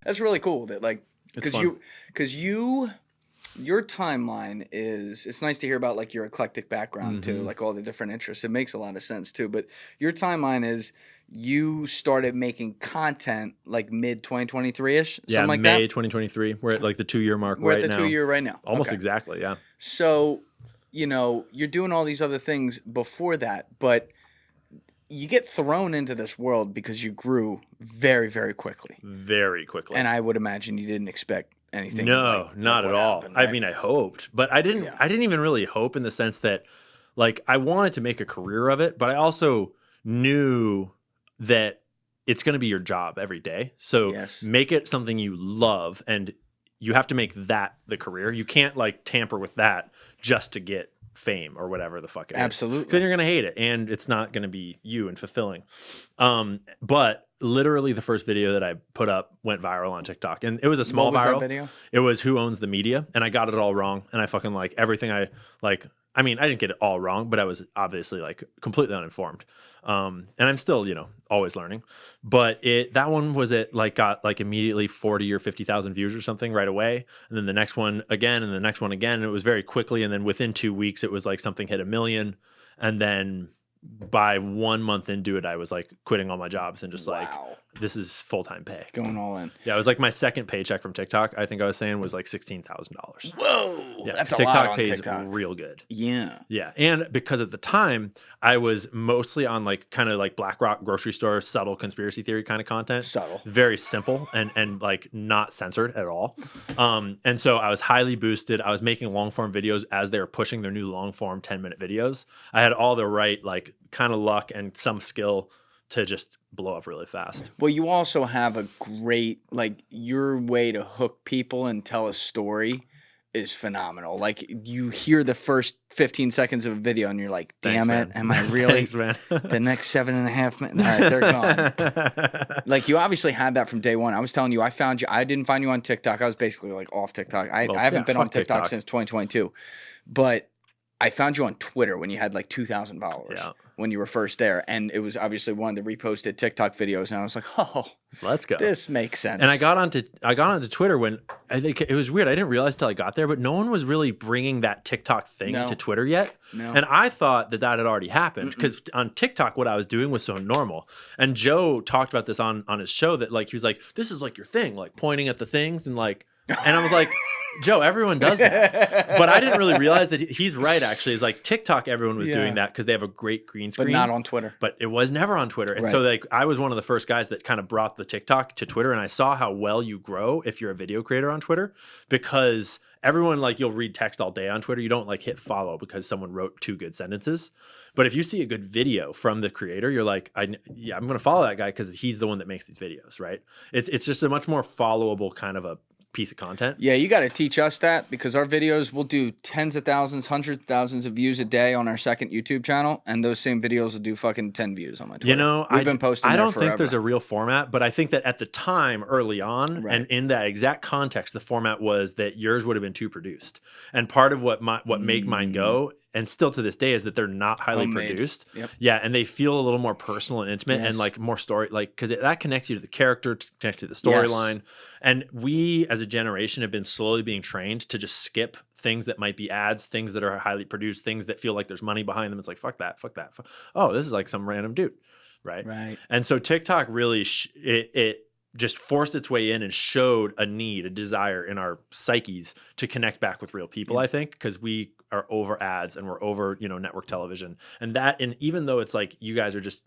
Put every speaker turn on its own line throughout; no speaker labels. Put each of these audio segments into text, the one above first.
That's really cool that like,
It's
because
fun.
your timeline is, it's nice to hear about like your eclectic background too,
Mm-hmm.
like all the different interests. It makes a lot of sense too. But your timeline is you started making content like mid 2023 ish,
Yeah,
something like
May
that.
2023. We're at like the 2-year mark
We're at
right
the
now.
2 year right now.
Almost
Okay.
exactly, yeah.
So, you know, you're doing all these other things before that, but you get thrown into this world because you grew very, very quickly.
Very quickly.
And I would imagine you didn't expect anything.
No, not at all.
Happened,
I
right?
mean, I hoped, but I didn't.
Yeah.
I didn't even really hope in the sense that, like, I wanted to make a career of it, but I also knew that it's going to be your job every day. So
Yes.
make it something you love, and you have to make that the career. You can't like tamper with that just to get fame or whatever the fuck it is.
Absolutely.
Because you're going to hate it, and it's not going to be you and fulfilling. But literally the first video that I put up went viral on TikTok, and it was a small
What was
viral.
that video?
It was Who Owns the Media, and I got it all wrong, and I fucking like everything I like. I mean, I didn't get it all wrong, but I was obviously like completely uninformed. And I'm still, you know, always learning. But that one was got like immediately 40 or 50,000 views or something right away. And then the next one again, and the next one again. And it was very quickly. And then within 2 weeks, it was like something hit 1 million. And then by 1 month into it, I was like quitting all my jobs and just like, this is full-time pay.
Going all in.
Yeah, it was like my second paycheck from TikTok. I think I was saying was like $16,000.
Whoa,
Yeah,
that's a
TikTok
lot on
pays
TikTok.
real good.
Yeah.
Yeah, and because at the time I was mostly on like kind of like BlackRock grocery store subtle conspiracy theory kind of content.
Subtle.
Very simple and like not censored at all. And so I was highly boosted. I was making long form videos as they were pushing their new long form 10-minute videos. I had all the right like kind of luck and some skill to just blow up really fast.
Well, you also have a great, like, your way to hook people and tell a story is phenomenal. Like, you hear the first 15 seconds of a video and you're like, damn
Thanks,
it, am I really?
Thanks, man.
The next 7.5 minutes, all right, they're gone. Like, you obviously had that from day one. I was telling you, I found you. I didn't find you on TikTok. I was basically like off TikTok. I haven't been on TikTok since 2022. But I found you on Twitter when you had like 2,000 followers.
Yeah.
When you were first there, and it was obviously one of the reposted TikTok videos, and I was like, "Oh,
let's go!
This makes sense."
And I got onto Twitter when I think it was weird. I didn't realize until I got there, but no one was really bringing that TikTok thing to Twitter yet.
No.
And I thought that had already happened because on TikTok, what I was doing was so normal. And Joe talked about this on his show that like he was like, "This is like your thing," like pointing at the things and like, and I was like. Joe, everyone does that. But I didn't really realize that he's right, actually. Is like TikTok, everyone was doing that because they have a great green screen.
But not on Twitter.
But it was never on Twitter. And so like I was one of the first guys that kind of brought the TikTok to Twitter. And I saw how well you grow if you're a video creator on Twitter. Because everyone, like you'll read text all day on Twitter. You don't like hit follow because someone wrote 2 good sentences. But if you see a good video from the creator, you're like, I'm going to follow that guy because he's the one that makes these videos, right? It's just a much more followable kind of a piece of content.
Yeah, you got to teach us that because our videos will do tens of thousands, hundreds of thousands of views a day on our second YouTube channel, and those same videos will do fucking 10 views on my Twitter.
You know,
we've been posting.
I don't
forever.
think there's a real format, but I think that at the time, early on, and in that exact context, the format was that yours would have been too produced. And part of what make mine go, and still to this day, is that they're not highly produced.
Yep.
Yeah, and they feel a little more personal and intimate, and like more story, like because that connects you to the character, connects to the storyline. Yes. And we, as a generation, have been slowly being trained to just skip things that might be ads, things that are highly produced, things that feel like there's money behind them. It's like, fuck that. Oh, this is like some random dude. Right. And so TikTok really, it just forced its way in and showed a need, a desire in our psyches to connect back with real people, I think, because we are over ads and we're over, network television. And even though it's like you guys are just,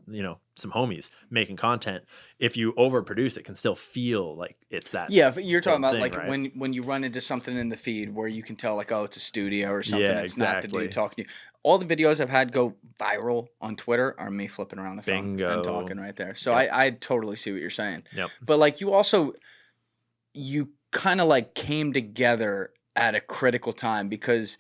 some homies making content, if you overproduce, it can still feel like it's that.
Yeah, you're talking about
thing,
like
right?
when you run into something in the feed where you can tell like, oh, it's a studio or something.
Yeah,
it's not the dude talking to you. All the videos I've had go viral on Twitter are me flipping around the phone and talking right there. So I totally see what you're saying.
Yep.
But like you kind of like came together at a critical time because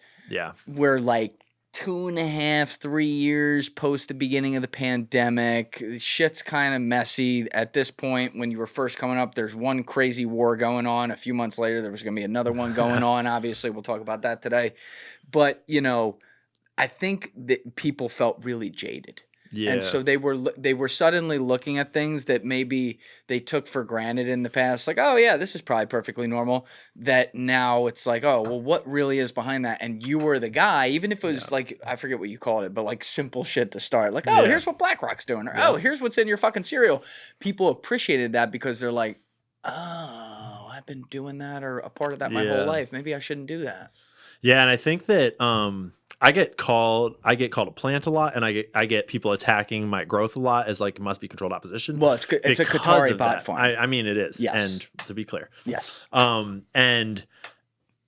we're like 2.5, 3 years post the beginning of the pandemic. Shit's kind of messy at this point. When you were first coming up, there's one crazy war going on. A few months later, there was going to be another one going on. Obviously, we'll talk about that today. But, I think that people felt really jaded. And so they were suddenly looking at things that maybe they took for granted in the past, like, oh yeah, this is probably perfectly normal. That now it's like, oh well, what really is behind that? And you were the guy, even if it was like, I forget what you called it, but like simple shit to start, like, oh, here's what BlackRock's doing, or oh, here's what's in your fucking cereal. People appreciated that because they're like, oh, I've been doing that or a part of that my whole life. Maybe I shouldn't do that.
Yeah, and I think that I get called a plant a lot, and I get people attacking my growth a lot as like it must be controlled opposition.
Well, it's a Qatari bot farm.
I mean, it is.
Yes.
And to be clear.
Yes.
And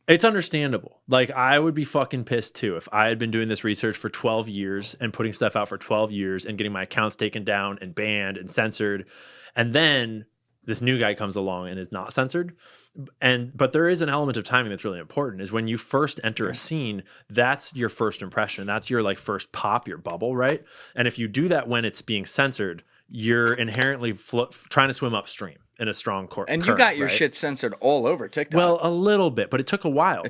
it's understandable. Like, I would be fucking pissed too if I had been doing this research for 12 years and putting stuff out for 12 years and getting my accounts taken down and banned and censored, and then this new guy comes along and is not censored. But there is an element of timing that's really important, is when you first enter a scene, that's your first impression. That's your like first pop, your bubble, right? And if you do that when it's being censored, you're inherently trying to swim upstream in a strong current.
And you got your shit censored all over TikTok.
Well, a little bit, but it took a while.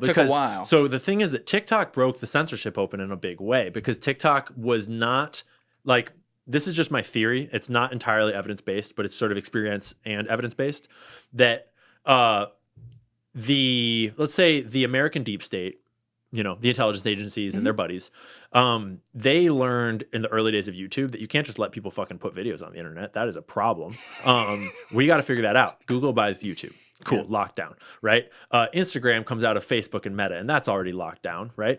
So the thing is that TikTok broke the censorship open in a big way, because TikTok was not like, this is just my theory. It's not entirely evidence-based, but it's sort of experience and evidence-based, that let's say the American deep state, you know, the intelligence agencies and their buddies, they learned in the early days of YouTube that you can't just let people fucking put videos on the internet. That is a problem. We got to figure that out. Google buys YouTube. Cool, lockdown, right? Instagram comes out of Facebook and Meta, and that's already locked down, right?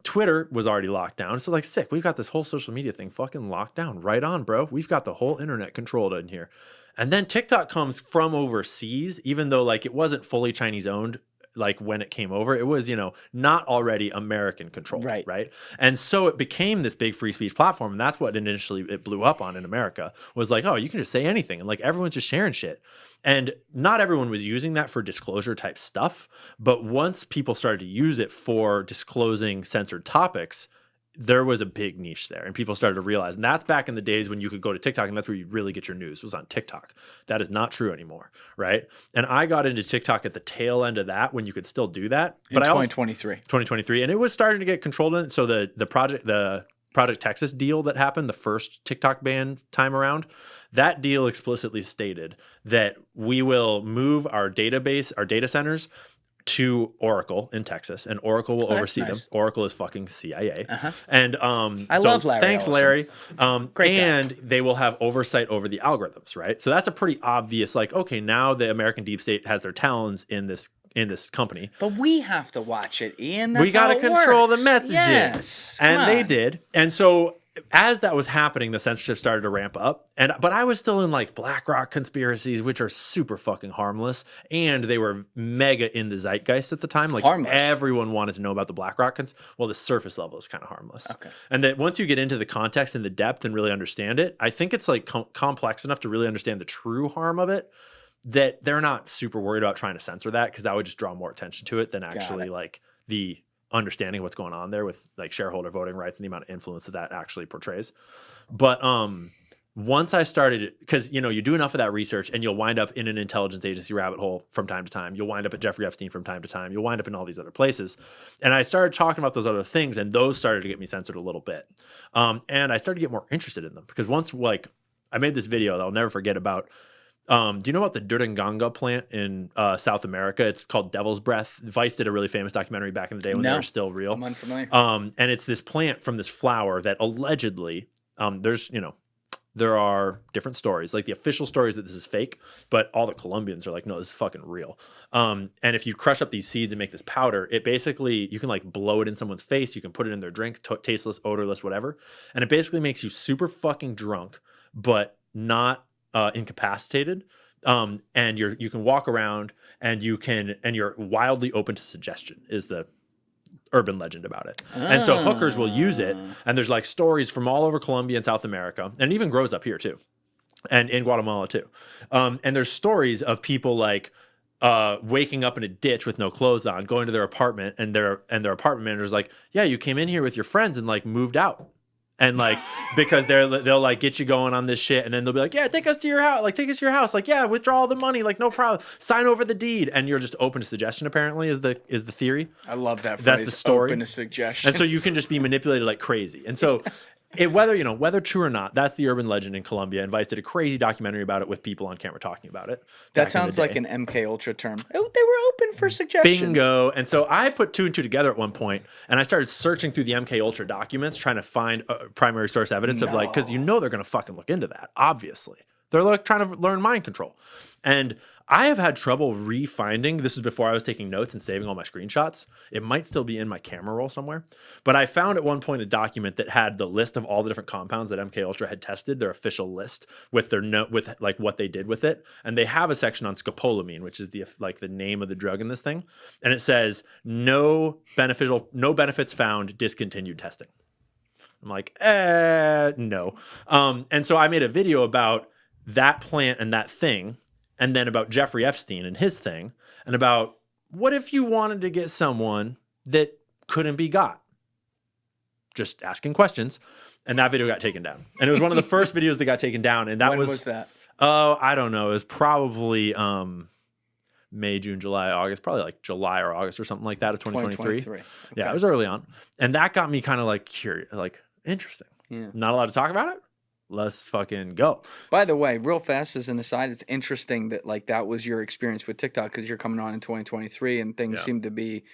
Twitter was already locked down. So like, sick, we've got this whole social media thing fucking locked down. Right on, bro. We've got the whole internet controlled in here. And then TikTok comes from overseas, even though like it wasn't fully Chinese owned. Like when it came over, it was, you know, not already American controlled, right? And so it became this big free speech platform, and that's what initially it blew up on in America, was like, oh, you can just say anything, and like everyone's just sharing shit. And not everyone was using that for disclosure type stuff, but once people started to use it for disclosing censored topics, there was a big niche there, and people started to realize. And that's back in the days when you could go to TikTok and that's where you really get your news, was on TikTok. That is not true anymore, right? And I got into TikTok at the tail end of that, when you could still do that. But
in 2023,
and it was starting to get controlled in. So the Project Texas deal that happened, the first TikTok ban time around, that deal explicitly stated that we will move our database, our data centers, to Oracle in Texas, and Oracle will oversee them. Oracle is fucking CIA. And
I love Larry.
Thanks, Larry.
Great
and
guy.
They will have oversight over the algorithms, right? So that's a pretty obvious, like, okay, now the American deep state has their talons in this company.
But we have to watch it, Ian. That's
we got to control the messaging.
Yes.
And they did. And so as that was happening, the censorship started to ramp up. But I was still in like BlackRock conspiracies, which are super fucking harmless. And they were mega in the zeitgeist at the time. Like harmless. Everyone wanted to know about the BlackRock. Well, the surface level is kind of harmless. Okay. And that once you get into the context and the depth and really understand it, I think it's like complex enough to really understand the true harm of it, that they're not super worried about trying to censor that, because that would just draw more attention to it than actually like the understanding what's going on there with like shareholder voting rights and the amount of influence that actually portrays. But once I started, because you know, you do enough of that research and you'll wind up in an intelligence agency rabbit hole from time to time. You'll wind up at Jeffrey Epstein from time to time. You'll wind up in all these other places. And I started talking about those other things, and those started to get me censored a little bit. And I started to get more interested in them, because once like I made this video that I'll never forget about. Do you know about the Duranganga plant in South America? It's called Devil's Breath. Vice did a really famous documentary back in the day when they were still real.
I'm unfamiliar.
And it's this plant from this flower that allegedly, there are different stories. Like the official story is that this is fake, but all the Colombians are like, no, this is fucking real. And if you crush up these seeds and make this powder, it basically, you can like blow it in someone's face. You can put it in their drink, tasteless, odorless, whatever. And it basically makes you super fucking drunk, but not incapacitated, and you can walk around, and you're wildly open to suggestion, is the urban legend about it. And so hookers will use it, and there's like stories from all over Colombia and South America, and it even grows up here too, and in Guatemala too. And there's stories of people like waking up in a ditch with no clothes on, going to their apartment, and their apartment manager's like, yeah, you came in here with your friends and like moved out. And like, because they'll like get you going on this shit, and then they'll be like, yeah, take us to your house, like take us to your house, like yeah, withdraw all the money, like no problem, sign over the deed, and you're just open to suggestion. Apparently, is the theory.
I love that phrase.
That's the story.
Open to suggestion.
And so you can just be manipulated like crazy. And so whether true or not, that's the urban legend in Colombia. And Vice did a crazy documentary about it with people on camera talking about it.
That sounds like an MK Ultra term. Oh, they were open for suggestions.
Bingo. And so I put 2 and 2 together at one point, and I started searching through the MK Ultra documents, trying to find primary source evidence of like, because they're going to fucking look into that. Obviously, they're like trying to learn mind control, and I have had trouble re-finding. This is before I was taking notes and saving all my screenshots. It might still be in my camera roll somewhere. But I found at one point a document that had the list of all the different compounds that MK Ultra had tested, their official list with their note with like what they did with it. And they have a section on scopolamine, which is the name of the drug in this thing. And it says no benefits found, discontinued testing. I'm like, no. And so I made a video about that plant and that thing. And then about Jeffrey Epstein and his thing, and about what if you wanted to get someone that couldn't be got? Just asking questions. And that video got taken down. And it was one of the first videos that got taken down. And that
when was that?
Oh, I don't know. It was probably May, June, July, August, probably like July or August or something like that of 2023. Okay. Yeah, it was early on. And that got me kind of like curious, like interesting. Yeah. Not allowed to talk about it? Let's fucking go.
By the way, real fast as an aside, it's interesting that like that was your experience with TikTok because you're coming on in 2023 and things seem to be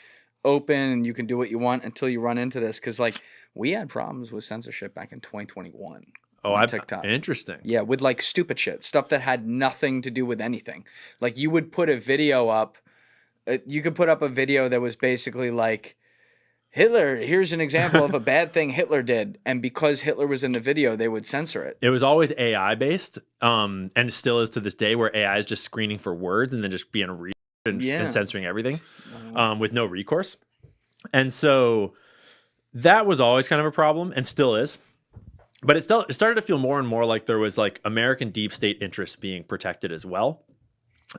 open and you can do what you want until you run into this. Because like we had problems with censorship back in 2021. On TikTok.
Interesting.
Yeah, with like stupid shit, stuff that had nothing to do with anything. Like you would put a video up, you could put up a video that was basically like, Hitler, here's an example of a bad thing Hitler did. And because Hitler was in the video, they would censor it.
It was always AI based, and it still is to this day, where AI is just screening for words and then just being and censoring everything with no recourse. And so that was always kind of a problem and still is. But it started to feel more and more like there was like American deep state interests being protected as well.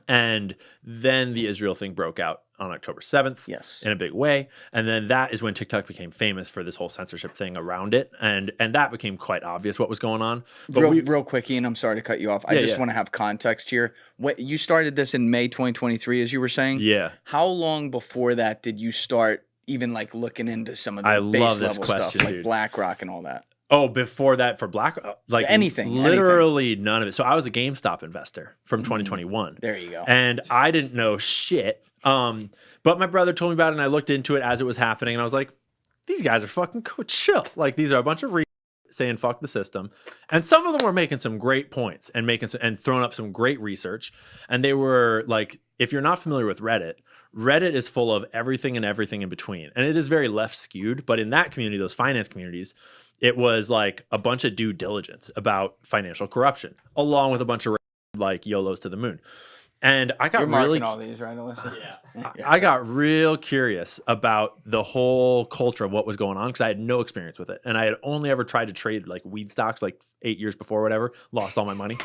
And then the Israel thing broke out on October 7th in a big way. And then that is when TikTok became famous for this whole censorship thing around it. And that became quite obvious what was going on. But
real quick, Ian, I'm sorry to cut you off. I just want to have context here. You started this in May 2023, as you were saying?
Yeah.
How long before that did you start even like looking into some of the base level stuff, like BlackRock and all that?
Oh, before that for BlackRock? Like literally none of it. So I was a GameStop investor from 2021.
There you go.
And I didn't know shit. But my brother told me about it and I looked into it as it was happening and I was like, these guys are fucking chill. Like these are a bunch of saying fuck the system. And some of them were making some great points and throwing up some great research. And they were like, if you're not familiar with Reddit is full of everything in between. And it is very left skewed, but in that community, those finance communities, it was like a bunch of due diligence about financial corruption, along with a bunch of like YOLOs to the moon. And I got really
all these, right, Alyssa?
Yeah. I got real curious about the whole culture of what was going on because I had no experience with it. And I had only ever tried to trade like weed stocks like 8 years before, whatever. Lost all my money,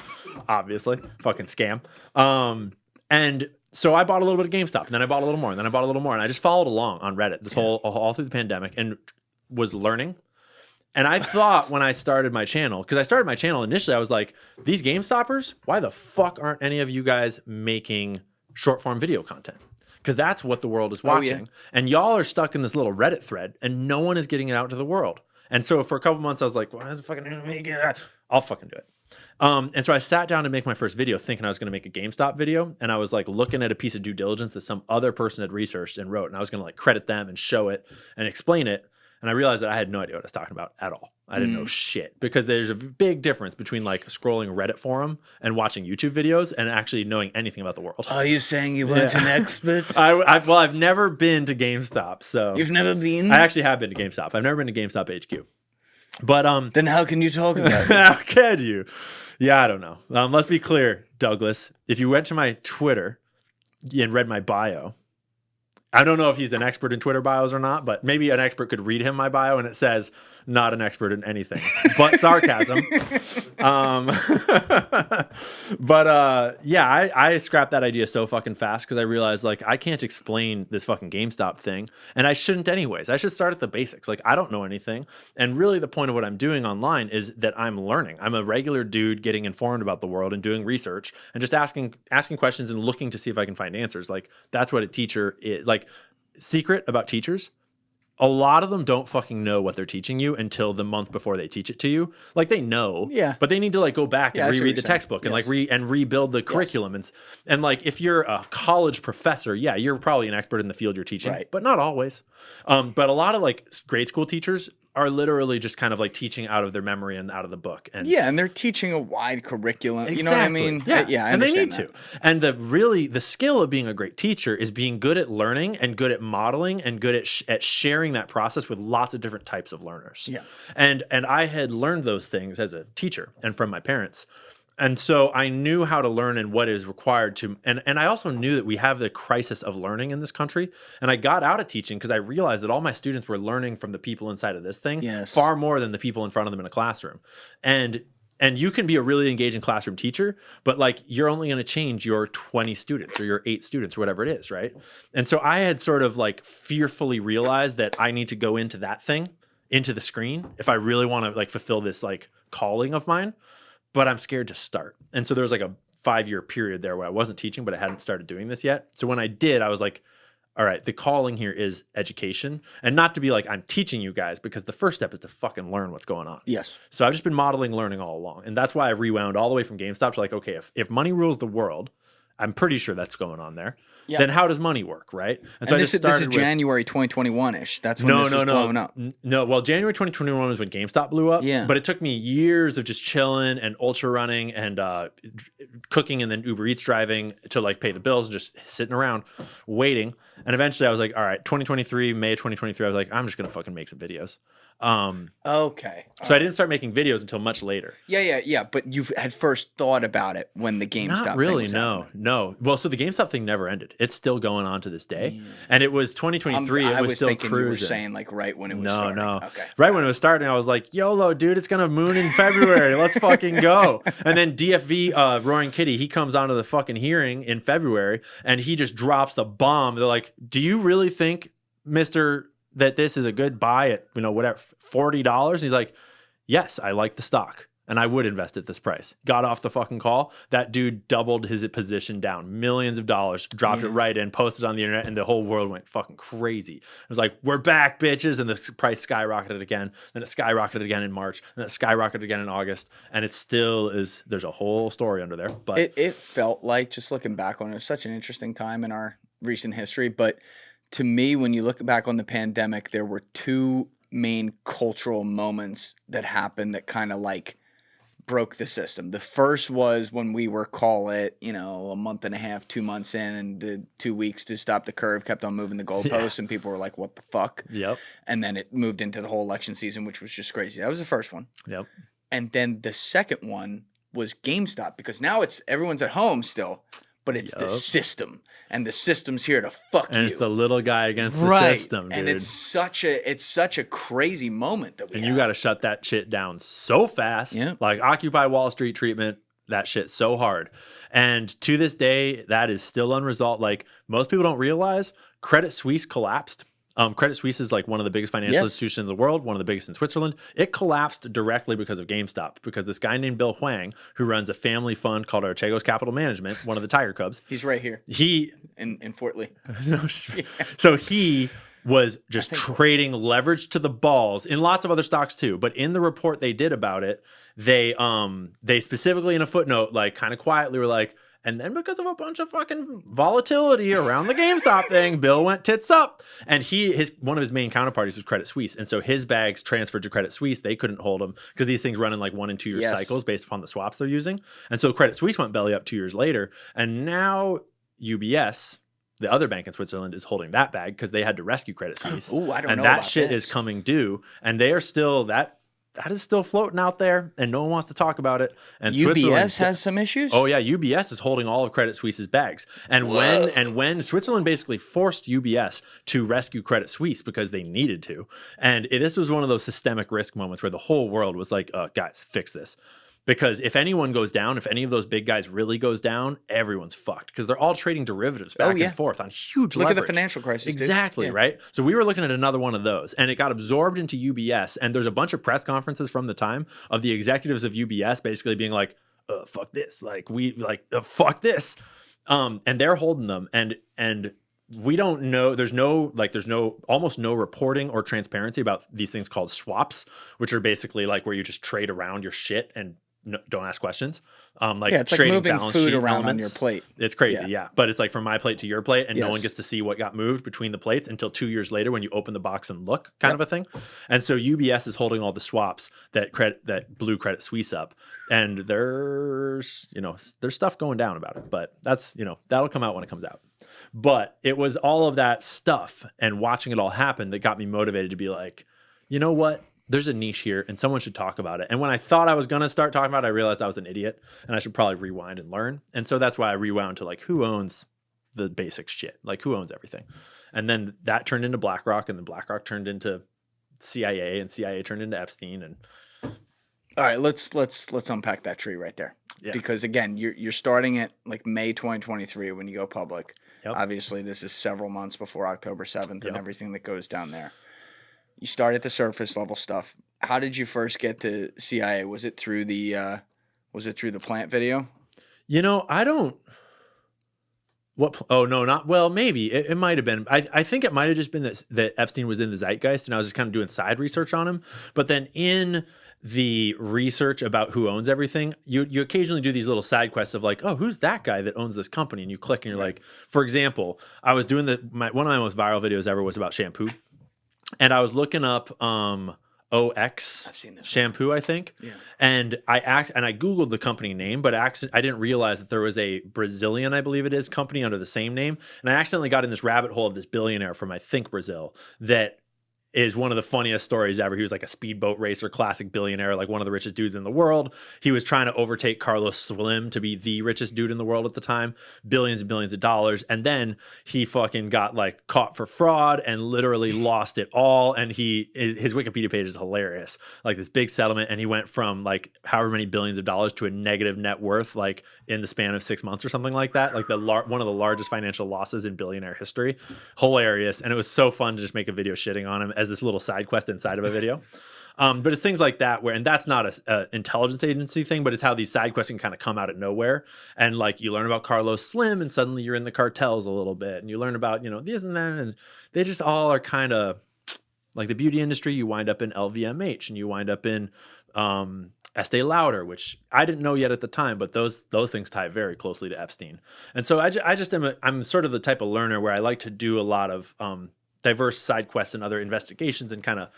obviously. Fucking scam. And so I bought a little bit of GameStop, and then I bought a little more, and then I bought a little more. And I just followed along on Reddit all through the pandemic and was learning. And I thought when I started my channel, because I started my channel initially, I was like, these GameStoppers, why the fuck aren't any of you guys making short form video content? Because that's what the world is watching. Yeah. And y'all are stuck in this little Reddit thread and no one is getting it out to the world. And so for a couple months, I was like, why is it fucking gonna make it? I'll fucking do it. And so I sat down to make my first video thinking I was going to make a GameStop video. And I was like looking at a piece of due diligence that some other person had researched and wrote. And I was going to like credit them and show it and explain it. And I realized that I had no idea what I was talking about at all. I didn't know shit because there's a big difference between like scrolling Reddit forum and watching YouTube videos and actually knowing anything about the world.
Are you saying you weren't an expert?
I've never been to GameStop. So
you've never been?
I actually have been to GameStop. I've never been to GameStop HQ. But
then how can you talk about it?
How can you? Yeah, I don't know. Let's be clear, Douglas. If you went to my Twitter and read my bio, I don't know if he's an expert in Twitter bios or not, but maybe an expert could read him my bio and it says not an expert in anything, but sarcasm. Yeah, I scrapped that idea so fucking fast because I realized like I can't explain this fucking GameStop thing, and I shouldn't anyways. I should start at the basics. Like I don't know anything, and really the point of what I'm doing online is that I'm learning. I'm a regular dude getting informed about the world and doing research and just asking questions and looking to see if I can find answers. Like that's what a teacher is. Like secret about teachers. a lot of them don't fucking know what they're teaching you until the month before they teach it to you. Like they know, but they need to like go back and reread the textbook and like rebuild the curriculum. And like if you're a college professor, you're probably an expert in the field you're teaching, but not always. But a lot of like grade school teachers are literally just kind of like teaching out of their memory and out of the book. And
and they're teaching a wide curriculum. You know what I mean?
Yeah,
I
and they need
that.
to. And the skill of being a great teacher is being good at learning and good at modeling and good at sharing that process with lots of different types of learners.
Yeah.
And I had learned those things as a teacher and from my parents. And so I knew how to learn and what is required to, and I also knew that we have the crisis of learning in this country. And I got out of teaching because I realized that all my students were learning from the people inside of this thing far more than the people in front of them in a classroom. And you can be a really engaging classroom teacher, but like you're only going to change your 20 students or your 8 students or whatever it is, right? And so I had sort of like fearfully realized that I need to go into that thing, into the screen, if I really want to like fulfill this like calling of mine. But I'm scared to start. And so there was like a 5-year period there where I wasn't teaching, but I hadn't started doing this yet. So when I did, I was like, all right, the calling here is education. And not to be like, I'm teaching you guys, because the first step is to fucking learn what's going on.
Yes.
So I've just been modeling learning all along. And that's why I rewound all the way from GameStop to like, okay, if money rules the world, I'm pretty sure that's going on there. Yep. Then how does money work, right?
And so this is January 2021-ish. That's when this was blowing up.
No, well, January 2021 was when GameStop blew up.
Yeah.
But it took me years of just chilling and ultra running and cooking and then Uber Eats driving to like pay the bills and just sitting around waiting. And eventually I was like, all right, May 2023, I was like, I'm just going to fucking make some videos.
Okay.
So I didn't start making videos until much later.
Yeah. But you had first thought about it when the GameStop
Not really,
thing was happening.
no. Well, so the GameStop thing never ended. It's still going on to this day. And it was 2023. It was still cruising. You were
saying like right when it was starting.
No.
Okay.
Right when it was starting, I was like, YOLO, dude, it's going to moon in February. Let's fucking go. And then DFV, Roaring Kitty, he comes onto the fucking hearing in February and he just drops the bomb. They're like, do you really think, Mr., that this is a good buy at, whatever, $40? And he's like, yes, I like the stock and I would invest at this price. Got off the fucking call. That dude doubled his position down, millions of dollars, dropped it right in, posted on the internet, and the whole world went fucking crazy. It was like, we're back, bitches. And the price skyrocketed again. Then it skyrocketed again in March. And then it skyrocketed again in August. And it still is, there's a whole story under there. But
it felt like, just looking back on it, was such an interesting time in our recent history. But to me, when you look back on the pandemic, there were 2 main cultural moments that happened that kind of like broke the system. The first was when we were, call it, a month and a half, 2 months in, and the 2 weeks to stop the curve kept on moving the goalposts, and people were like, what the fuck?
Yep.
And then it moved into the whole election season, which was just crazy. That was the first one.
Yep.
And then the second one was GameStop, because now everyone's at home still, but it's the system, and the system's here to fuck you.
And it's the little guy against the system, dude.
And it's such a crazy moment that we have.
You got to shut that shit down so fast.
Yeah.
Like Occupy Wall Street treatment, that shit so hard. And to this day, that is still unresolved. Like most people don't realize, Credit Suisse collapsed. Credit Suisse is like one of the biggest financial institutions in the world, one of the biggest in Switzerland. It collapsed directly because of GameStop, because this guy named Bill Huang, who runs a family fund called Archegos Capital Management, one of the Tiger Cubs.
He's right here.
He
in Fort Lee.
So he was just trading leverage to the balls in lots of other stocks too. But in the report they did about it, they specifically in a footnote, like kind of quietly were like, and then because of a bunch of fucking volatility around the GameStop thing, Bill went tits up. And one of his main counterparties was Credit Suisse. And so his bags transferred to Credit Suisse. They couldn't hold them because these things run in like 1 and 2 year cycles based upon the swaps they're using. And so Credit Suisse went belly up 2 years later. And now UBS, the other bank in Switzerland, is holding that bag because they had to rescue Credit Suisse.
Ooh, I don't know
and
about
that shit
this.
is coming due. And they are still that is still floating out there, and no one wants to talk about it. And
UBS has some issues?
Oh yeah, UBS is holding all of Credit Suisse's bags. And when Switzerland basically forced UBS to rescue Credit Suisse because they needed to, and this was one of those systemic risk moments where the whole world was like, guys, fix this. Because if anyone goes down, if any of those big guys really goes down, everyone's fucked. Because they're all trading derivatives back and forth on huge leverage.
Look at the financial crisis.
Exactly, right? So we were looking at another one of those, and it got absorbed into UBS. And there's a bunch of press conferences from the time of the executives of UBS basically being like, fuck this. Fuck this. And they're holding them. And we don't know. There's almost no reporting or transparency about these things called swaps, which are basically like where you just trade around your shit and don't ask questions.
It's like moving food around on your plate.
It's crazy, yeah. But it's like from my plate to your plate, and no one
Yes.
gets to see what got moved between the plates until 2 years later when you open the box and look, kind of a thing. And so UBS is holding all the swaps that blew Credit Suisse up, and there's stuff going down about it. But that's that'll come out when it comes out. But it was all of that stuff and watching it all happen that got me motivated to be like, you know what? There's a niche here and someone should talk about it. And when I thought I was going to start talking about it, I realized I was an idiot and I should probably rewind and learn. And so that's why I rewound to like, who owns the basic shit? Like, who owns everything? And then that turned into BlackRock, and then BlackRock turned into CIA, and CIA turned into Epstein. And
all right, let's unpack that tree right there. Yeah. Because again, you're starting at like May 2023 when you go public. Yep. Obviously, this is several months before October 7th and everything that goes down there. You start at the surface level stuff. How did you first get to CIA? Was it through the plant video?
I don't. What? Oh no, not well. Maybe it might have been. I think it might have just been that Epstein was in the zeitgeist, and I was just kind of doing side research on him. But then in the research about who owns everything, you occasionally do these little side quests of like, oh, who's that guy that owns this company? And you click, and you're like, for example, I was doing one of my most viral videos ever was about shampoo. And I was looking up OX shampoo, I think. Yeah. And I Googled the company name, but I didn't realize that there was a Brazilian, I believe it is, company under the same name. And I accidentally got in this rabbit hole of this billionaire from, I think, Brazil that is one of the funniest stories ever. He was like a speedboat racer, classic billionaire, like one of the richest dudes in the world. He was trying to overtake Carlos Slim to be the richest dude in the world at the time, billions and billions of dollars. And then he fucking got like caught for fraud and literally lost it all. And his Wikipedia page is hilarious, like this big settlement. And he went from like however many billions of dollars to a negative net worth, like in the span of 6 months or something like that. Like one of the largest financial losses in billionaire history. Hilarious. And it was so fun to just make a video shitting on him as this little side quest inside of a video. But it's things like that and that's not a intelligence agency thing, but it's how these side quests can kind of come out of nowhere. And like you learn about Carlos Slim and suddenly you're in the cartels a little bit, and you learn about, this and that, and they just all are kind of like the beauty industry. You wind up in LVMH and you wind up in Estee Lauder, which I didn't know yet at the time, but those things tie very closely to Epstein. And so I'm sort of the type of learner where I like to do a lot of diverse side quests and other investigations and kind of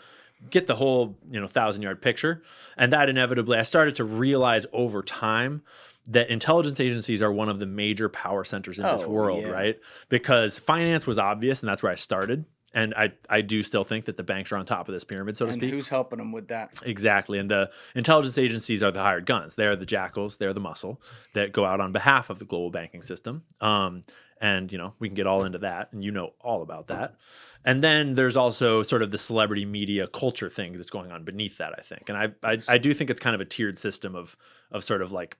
get the whole 1,000-yard picture. And that inevitably I started to realize over time that intelligence agencies are one of the major power centers in this world, right? Because finance was obvious, and that's where I started. And I do still think that the banks are on top of this pyramid, so to speak.
And who's helping them with that?
Exactly. And the intelligence agencies are the hired guns. They're the jackals. They're the muscle that go out on behalf of the global banking system. And, we can get all into that, and all about that. And then there's also sort of the celebrity media culture thing that's going on beneath that, I think. And I do think it's kind of a tiered system of sort of like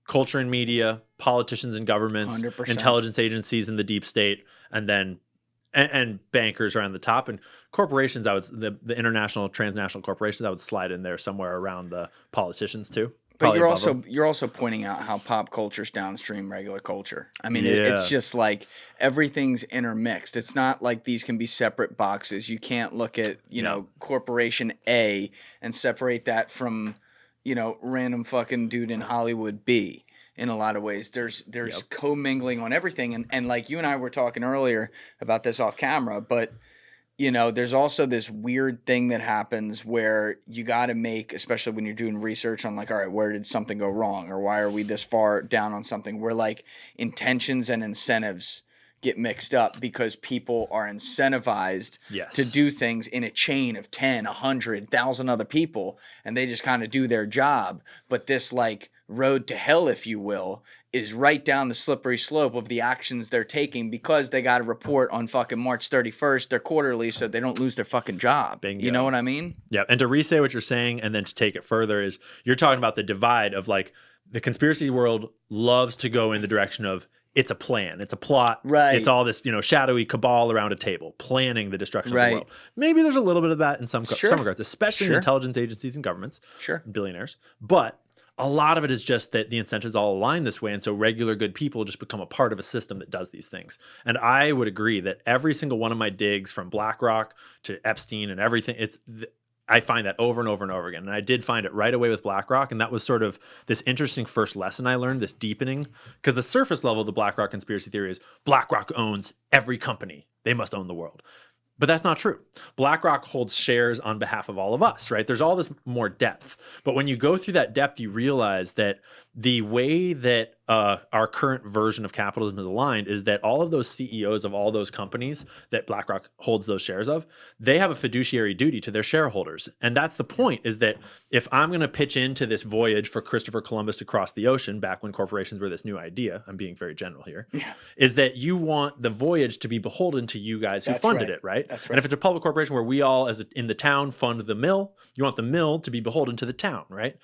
culture and media, politicians and governments,
100%.
Intelligence agencies in the deep state, and then and bankers are on the top, and corporations. The international, transnational corporations, I would slide in there somewhere around the politicians too.
But you're also pointing out how pop culture's downstream regular culture. I mean, it's just like everything's intermixed. It's not like these can be separate boxes. You can't look at Corporation A and separate that from random fucking dude in Hollywood B. In a lot of ways, there's commingling on everything, and like you and I were talking earlier about this off camera, but there's also this weird thing that happens where you got to make, especially when you're doing research on like, all right, where did something go wrong, or why are we this far down on something? Where like intentions and incentives get mixed up because people are incentivized to do things in a chain of 10, 100, 1,000 other people, and they just kind of do their job. But this like road to hell, if you will, is right down the slippery slope of the actions they're taking because they got to report on fucking March 31st, their quarterly, so they don't lose their fucking job. Bingo. You know what I mean?
Yeah. And to re-say what you're saying and then to take it further is you're talking about the divide of like the conspiracy world loves to go in the direction of it's a plan, it's a plot,
right?
It's all this, shadowy cabal around a table planning the destruction of the world. Maybe there's a little bit of that in some regards, especially in intelligence agencies and governments, billionaires. But A lot of it is just that the incentives all align this way. And so regular good people just become a part of a system that does these things. And I would agree that every single one of my digs, from BlackRock to Epstein and everything, I find that over and over and over again. And I did find it right away with BlackRock. And that was sort of this interesting first lesson I learned, this deepening. Because the surface level of the BlackRock conspiracy theory is BlackRock owns every company. They must own the world. But that's not true. BlackRock holds shares on behalf of all of us, right? There's all this more depth. But when you go through that depth, you realize that the way that our current version of capitalism is aligned is that all of those CEOs of all those companies that BlackRock holds those shares of, they have a fiduciary duty to their shareholders. And that's the point, is that if I'm going to pitch into this voyage for Christopher Columbus to cross the ocean, back when corporations were this new idea, I'm being very general here, is that you want the voyage to be beholden to you guys who funded it, right?
That's right.
And if it's a public corporation where we all, in the town, fund the mill, you want the mill to be beholden to the town, right?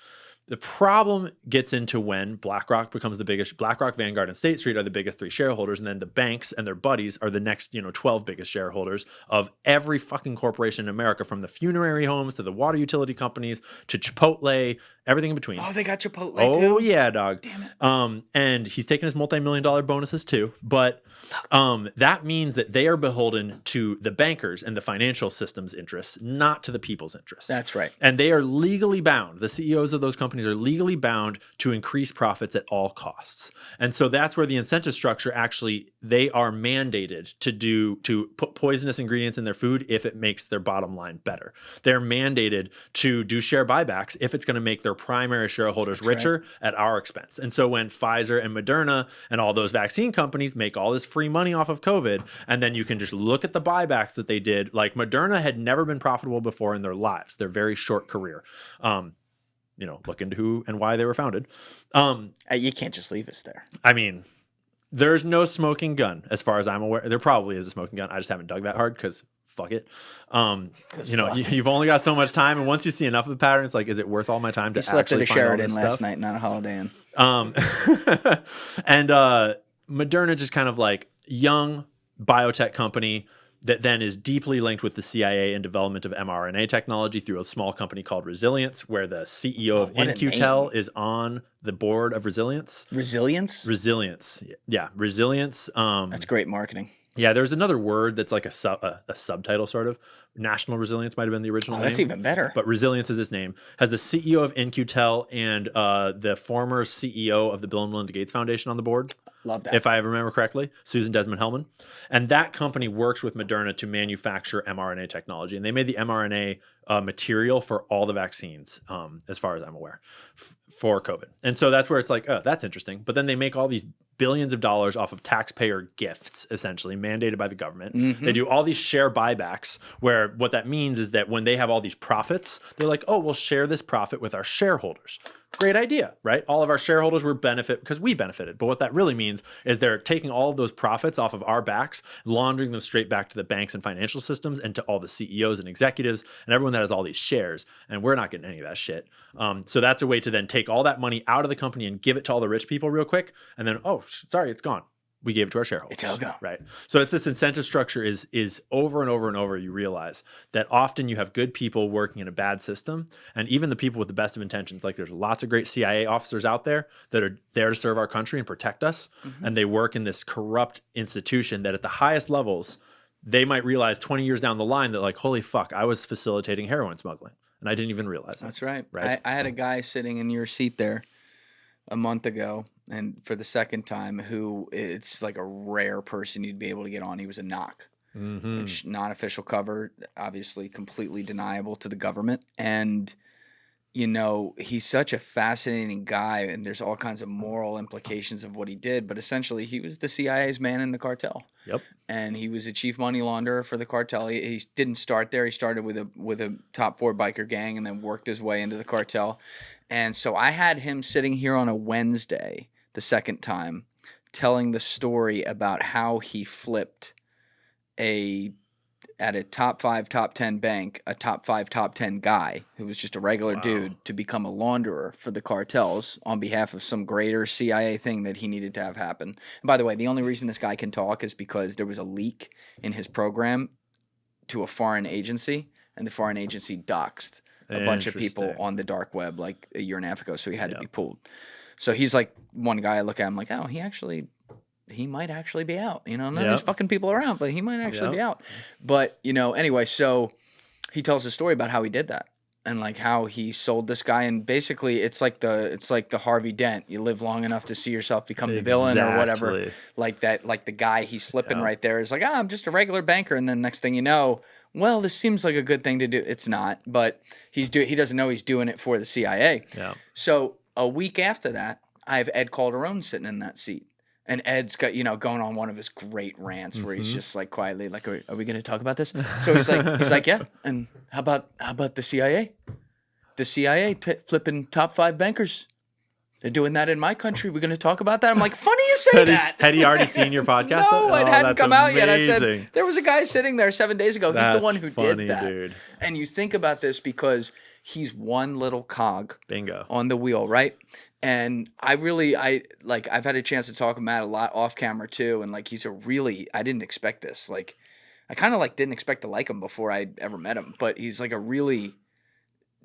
The problem gets into when BlackRock becomes the biggest. BlackRock, Vanguard, and State Street are the biggest three shareholders, and then the banks and their buddies are the next, 12 biggest shareholders of every fucking corporation in America, from the funerary homes to the water utility companies to Chipotle, everything in between.
Oh, they got Chipotle too?
Oh yeah, dog.
Damn it.
And he's taking his multi-million-dollar bonuses too. But that means that they are beholden to the bankers and the financial system's interests, not to the people's interests.
That's right.
And they are legally bound. The CEOs of those companies are legally bound to increase profits at all costs. And so that's where the incentive structure, actually, they are mandated to put poisonous ingredients in their food if it makes their bottom line better. They're mandated to do share buybacks if it's going to make their primary shareholders richer at our expense. And so when Pfizer and Moderna and all those vaccine companies make all this free money off of COVID, and then you can just look at the buybacks that they did, like Moderna had never been profitable before in their lives, their very short career. Look into who and why they were founded.
You can't just leave us there.
I mean, there's no smoking gun as far as I'm aware. There probably is a smoking gun. I just haven't dug that hard because fuck it. You've only got so much time, and once you see enough of the pattern, it's like, is it worth all my time to actually find all this stuff?
Last night, not a Holiday Inn.
And Moderna, just kind of like young biotech company that then is deeply linked with the CIA and development of mRNA technology through a small company called Resilience, where the CEO of InQtel is on the board of Resilience.
Resilience?
Resilience. Yeah, Resilience.
That's great marketing.
Yeah, there's another word that's like a subtitle, sort of. National Resilience might have been the original name.
That's even better.
But Resilience is his name. Has the CEO of InQtel and the former CEO of the Bill and Melinda Gates Foundation on the board.
Love that.
If I remember correctly, Susan Desmond-Hellmann. And that company works with Moderna to manufacture mRNA technology. And they made the mRNA material for all the vaccines, as far as I'm aware, for COVID. And so that's where it's like, oh, that's interesting. But then they make all these billions of dollars off of taxpayer gifts, essentially mandated by the government. Mm-hmm. They do all these share buybacks, where what that means is that when they have all these profits, they're like, oh, we'll share this profit with our shareholders. Great idea, right? All of our shareholders will benefit because we benefited. But what that really means is they're taking all of those profits off of our backs, laundering them straight back to the banks and financial systems and to all the CEOs and executives and everyone that has all these shares. And we're not getting any of that shit. So that's a way to then take all that money out of the company and give it to all the rich people real quick. And then, oh, sorry, it's gone. We gave it to our shareholders.
It's all gone.
Right. So it's this incentive structure is over and over and over. You realize that often you have good people working in a bad system, and even the people with the best of intentions. Like, there's lots of great CIA officers out there that are there to serve our country and protect us. Mm-hmm. And they work in this corrupt institution that at the highest levels, they might realize 20 years down the line that, like, holy fuck, I was facilitating heroin smuggling and I didn't even realize it.
That's right.
Right.
I had a guy sitting in your seat there a month ago, and for the second time, who it's like a rare person you'd be able to get on. He was a knock.
Mm-hmm.
Which non-official cover, obviously completely deniable to the government. And, he's such a fascinating guy, and there's all kinds of moral implications of what he did. But essentially, he was the CIA's man in the cartel.
Yep.
And he was a chief money launderer for the cartel. He didn't start there. He started with a top 4 biker gang and then worked his way into the cartel. And so I had him sitting here on a Wednesday, the second time, telling the story about how he flipped at a top 5, top 10 bank, a top 5, top 10 guy who was just a regular dude to become a launderer for the cartels on behalf of some greater CIA thing that he needed to have happen. And by the way, the only reason this guy can talk is because there was a leak in his program to a foreign agency, and the foreign agency doxed a bunch of people on the dark web like a year and a half ago, so he had to be pulled. So he's like one guy I look at, I'm like, oh, he might actually be out. You know, there's fucking people around, but he might actually be out. But, you know, anyway, so he tells a story about how he did that. And like how he sold this guy, and basically it's like the Harvey Dent. You live long enough to see yourself become the villain or whatever. Like that, like the guy he's flipping right there is like, I'm just a regular banker, and then next thing you know, well, this seems like a good thing to do. It's not, but he doesn't know he's doing it for the CIA. Yeah. So a week after that, I have Ed Calderon sitting in that seat. And Ed's got, you know, going on one of his great rants where he's just like quietly like, are we going to talk about this? So he's like, yeah. And how about the CIA? The CIA flipping top 5 bankers. They're doing that in my country. We're going to talk about that. I'm like, funny you say that.
Had he already seen your podcast?
No, it hadn't come out yet. I said, there was a guy sitting there 7 days ago. He's the one who did that. Dude. And you think about this because he's one little cog on the wheel, right? And I've had a chance to talk to Matt a lot off camera too. And like, I didn't expect this. Like, I kind of like didn't expect to like him before I ever met him, but he's like a really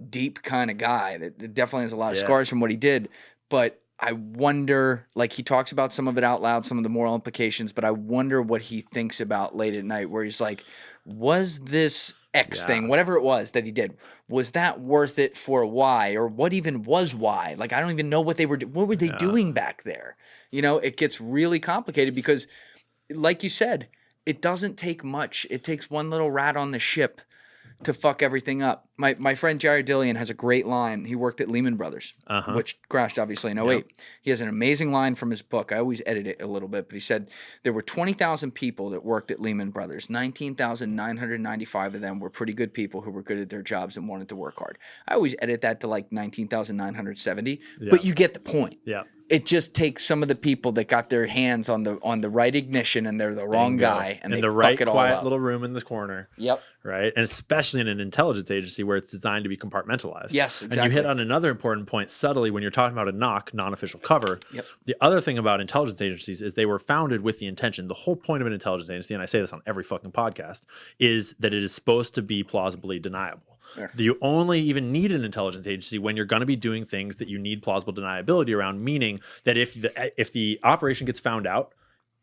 deep kind of guy that definitely has a lot of scars from what he did. But I wonder, like he talks about some of it out loud, some of the moral implications, but I wonder what he thinks about late at night where he's like, was this X thing, whatever it was that he did, was that worth it for Y, or what even was Y? Like, I don't even know what they were doing back there? You know, it gets really complicated because, like you said, it doesn't take much. It takes one little rat on the ship to fuck everything up. My friend Jared Dillian has a great line. He worked at Lehman Brothers, which crashed obviously in 08. He has an amazing line from his book. I always edit it a little bit, but he said there were 20,000 people that worked at Lehman Brothers. 19,995 of them were pretty good people who were good at their jobs and wanted to work hard. I always edit that to like 19,970, but you get the point. Yeah. It just takes some of the people that got their hands on the right ignition and they're the wrong guy and they
the right quiet little room in the corner.
Yep.
Right. And especially in an intelligence agency where it's designed to be compartmentalized.
Yes, exactly.
And you hit on another important point subtly when you're talking about a NOC, non-official cover. Yep. The other thing about intelligence agencies is they were founded with the intention. The whole point of an intelligence agency, and I say this on every fucking podcast, is that it is supposed to be plausibly deniable. Sure. You only even need an intelligence agency when you're going to be doing things that you need plausible deniability around, meaning that if the operation gets found out,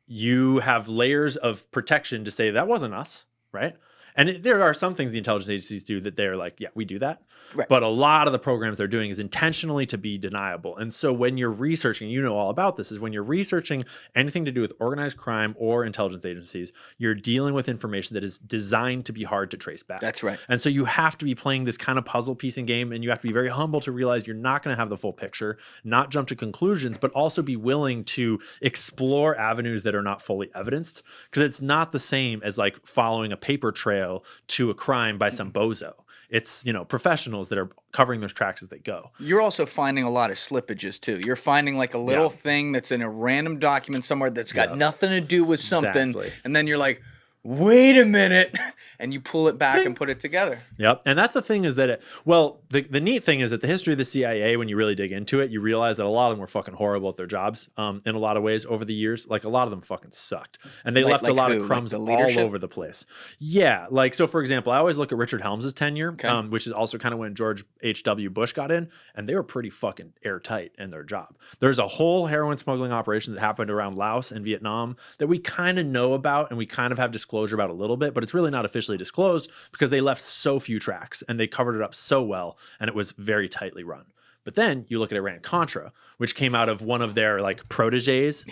you have layers of protection to say that wasn't us, right? And there are some things the intelligence agencies do that they're like, yeah, we do that. Right. But a lot of the programs they're doing is intentionally to be deniable. And so when you're researching, you know all about this, is when you're researching anything to do with organized crime or intelligence agencies, you're dealing with information that is designed to be hard to trace back.
That's right.
And so you have to be playing this kind of puzzle piecing game, and you have to be very humble to realize you're not going to have the full picture, not jump to conclusions, but also be willing to explore avenues that are not fully evidenced, because it's not the same as like following a paper trail to a crime by some bozo. It's, you know, professionals that are covering those tracks as they go.
You're also finding a lot of slippages too. You're finding like a little thing that's in a random document somewhere that's got nothing to do with something. Exactly. And then you're like, wait a minute, and you pull it back and put it together.
Yep. And that's the thing is that, the neat thing is that the history of the CIA, when you really dig into it, you realize that a lot of them were fucking horrible at their jobs in a lot of ways over the years. Like a lot of them fucking sucked. And they left a lot of crumbs all over the place. Yeah. Like, so for example, I always look at Richard Helms' tenure, which is also kind of when George H.W. Bush got in, and they were pretty fucking airtight in their job. There's a whole heroin smuggling operation that happened around Laos and Vietnam that we kind of know about and we kind of have disclosure about a little bit, but it's really not officially disclosed because they left so few tracks and they covered it up so well, and it was very tightly run. But then you look at Iran-Contra, which came out of one of their like proteges.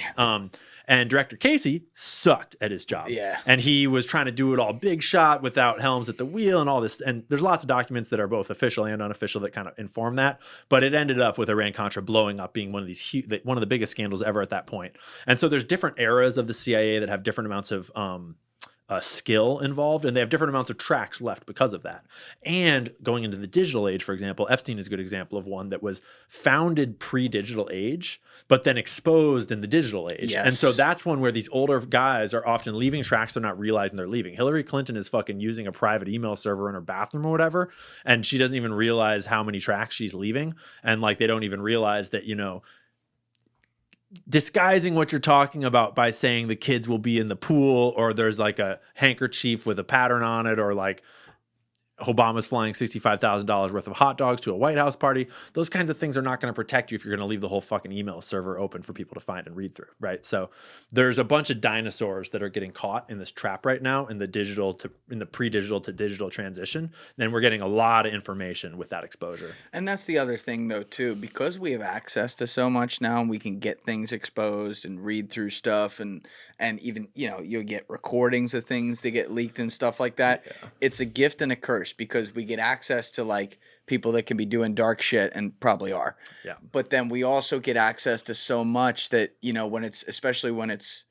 And Director Casey sucked at his job. Yeah. And he was trying to do it all big shot without Helms at the wheel and all this. And there's lots of documents that are both official and unofficial that kind of inform that. But it ended up with Iran-Contra blowing up, being one of the biggest scandals ever at that point. And so there's different eras of the CIA that have different amounts of skill involved, and they have different amounts of tracks left because of that. And going into the digital age, for example, Epstein is a good example of one that was founded pre-digital age, but then exposed in the digital age. Yes. And so that's one where these older guys are often leaving tracks they're not realizing they're leaving. Hillary Clinton is fucking using a private email server in her bathroom or whatever, and she doesn't even realize how many tracks she's leaving. And like, they don't even realize that, you know, disguising what you're talking about by saying the kids will be in the pool, or there's like a handkerchief with a pattern on it, or like Obama's flying $65,000 worth of hot dogs to a White House party. Those kinds of things are not going to protect you if you're going to leave the whole fucking email server open for people to find and read through, right? So there's a bunch of dinosaurs that are getting caught in this trap right now in the pre-digital to digital transition. Then we're getting a lot of information with that exposure.
And that's the other thing though too, because we have access to so much now, we can get things exposed and read through stuff, and even, you know, you'll get recordings of things that get leaked and stuff like that. Yeah. It's a gift and a curse, because we get access to like people that can be doing dark shit, and probably are. Yeah. But then we also get access to so much that, you know, especially when it's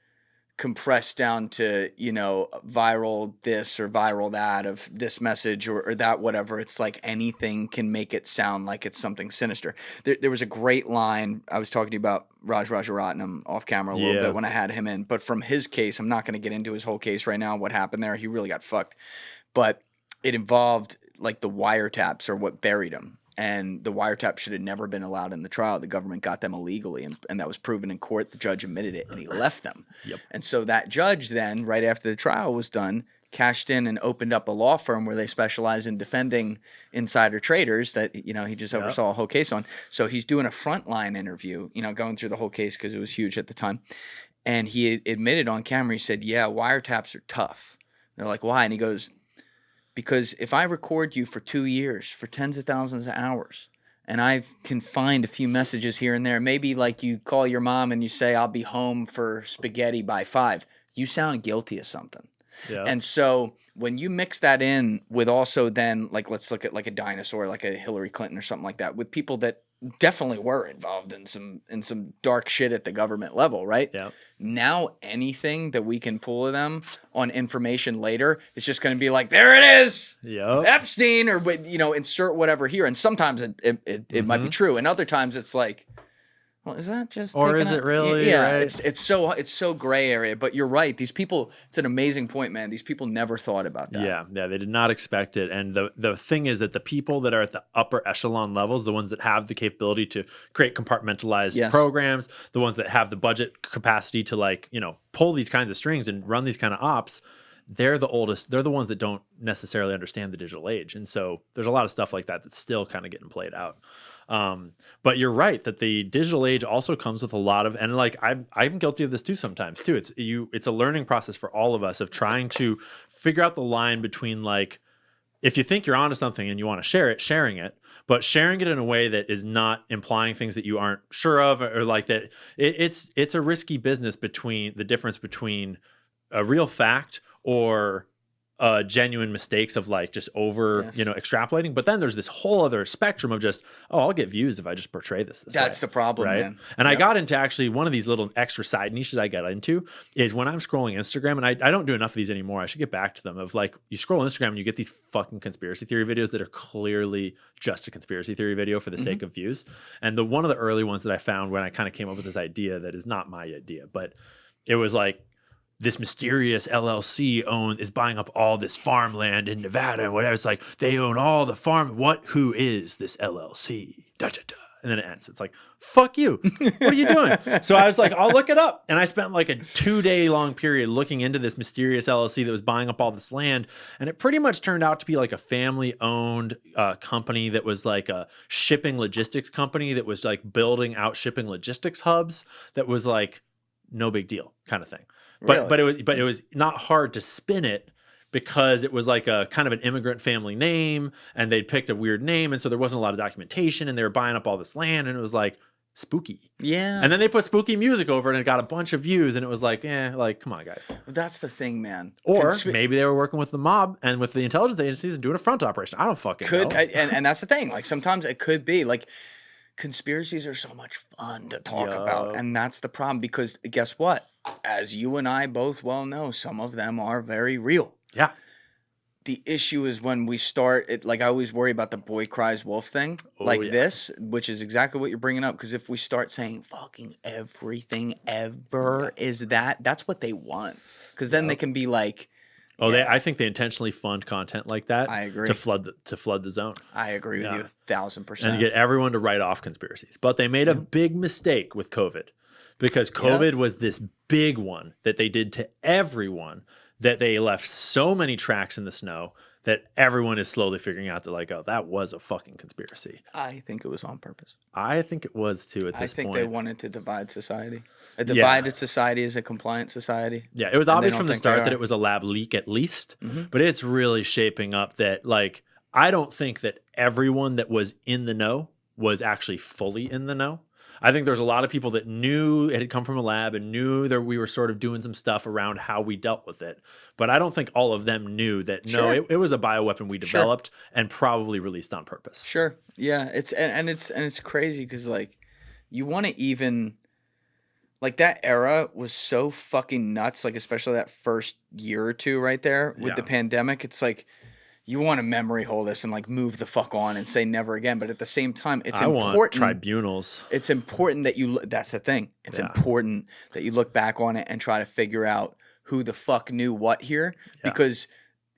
compressed down to, you know, viral this or viral that of this message or that whatever, it's like anything can make it sound like it's something sinister. There was a great line, I was talking to you about Raj Rajaratnam off camera a little bit when I had him in, but from his case, I'm not going to get into his whole case right now, what happened there. He really got fucked. But it involved like the wiretaps are what buried him. And the wiretap should have never been allowed in the trial. The government got them illegally, and that was proven in court. The judge admitted it, and he left them. Yep. And so that judge then, right after the trial was done, cashed in and opened up a law firm where they specialize in defending insider traders that, you know, he just oversaw a whole case on. So he's doing a frontline interview, you know, going through the whole case because it was huge at the time. And he admitted on camera, he said, yeah, wiretaps are tough. They're like, why? And he goes, because if I record you for 2 years, for tens of thousands of hours, and I can find a few messages here and there, maybe like you call your mom and you say, I'll be home for spaghetti by 5, you sound guilty of something. Yeah. And so when you mix that in with also then, like, let's look at like a dinosaur, like a Hillary Clinton or something like that, with people that definitely were involved in some dark shit at the government level, right? Yeah. Now anything that we can pull of them on information later, it's just going to be like, there it is, Epstein, or, you know, insert whatever here. And sometimes it might be true, and other times it's like, well, is that just,
or is it really?
Yeah,
right?
it's so gray area. But you're right. These people, it's an amazing point, man. These people never thought about that.
Yeah, they did not expect it. And the thing is that the people that are at the upper echelon levels, the ones that have the capability to create compartmentalized programs, the ones that have the budget capacity to, like, you know, pull these kinds of strings and run these kind of ops, they're the oldest. They're the ones that don't necessarily understand the digital age. And so there's a lot of stuff like that that's still kind of getting played out. But you're right that the digital age also comes with a lot of, and like I'm guilty of this too sometimes too. It's a learning process for all of us of trying to figure out the line between, like, if you think you're onto something and you want to share it, sharing it, but sharing it in a way that is not implying things that you aren't sure of, or like that. It's a risky business between the difference between a real fact or genuine mistakes of, like, just over, you know, extrapolating. But then there's this whole other spectrum of just, oh, I'll get views if I just portray this
That's
way,
the problem,
right?
man.
And I got into actually one of these little extra side niches I got into is when I'm scrolling Instagram, and I don't do enough of these anymore. I should get back to them, of like, you scroll Instagram and you get these fucking conspiracy theory videos that are clearly just a conspiracy theory video for the sake of views. And one of the early ones that I found when I kind of came up with this idea that is not my idea, but it was like, this mysterious LLC is buying up all this farmland in Nevada and whatever. It's like, they own all the farm. Who is this LLC? Da, da, da. And then it ends. It's like, fuck you. What are you doing? So I was like, I'll look it up. And I spent like a 2-day long period looking into this mysterious LLC that was buying up all this land. And it pretty much turned out to be like a family owned company that was like a shipping logistics company that was like building out shipping logistics hubs. That was like no big deal kind of thing. But it was not hard to spin it, because it was like a kind of an immigrant family name, and they'd picked a weird name, and so there wasn't a lot of documentation, and they were buying up all this land, and it was like spooky.
Yeah.
And then they put spooky music over it, and it got a bunch of views, and it was like, like, come on, guys.
That's the thing, man.
Or maybe they were working with the mob and with the intelligence agencies and doing a front operation. I don't fucking know.
And that's the thing. Like, sometimes it could be like, conspiracies are so much fun to talk about, and that's the problem, because guess what? As you and I both well know, some of them are very real.
Yeah.
The issue is when we start it, like, I always worry about the boy cries wolf thing, this, which is exactly what you're bringing up, because if we start saying fucking everything ever is that's what they want, because then they can be like,
I think they intentionally fund content like that.
I agree.
To flood the zone.
I agree with you 1,000%.
And get everyone to write off conspiracies. But they made a big mistake with COVID, because COVID was this big one that they did to everyone, that they left so many tracks in the snow that everyone is slowly figuring out to like, oh, that was a fucking conspiracy.
I think it was on purpose.
I think it was too at this point.
I think they wanted to divide society. A divided society is a compliant society.
Yeah, it was obvious from the start that it was a lab leak at least, but it's really shaping up that like, I don't think that everyone that was in the know was actually fully in the know. I think there's a lot of people that knew it had come from a lab and knew that we were sort of doing some stuff around how we dealt with it. But I don't think all of them knew that, it was a bioweapon we developed and probably released on purpose.
Sure. Yeah. It's crazy because like you want to even like that era was so fucking nuts, like especially that first year or two right there with the pandemic. It's like you want to memory hold this and like move the fuck on and say never again. But at the same time, it's important.
Want tribunals.
It's important that that's the thing. It's important that you look back on it and try to figure out who the fuck knew what here. Because,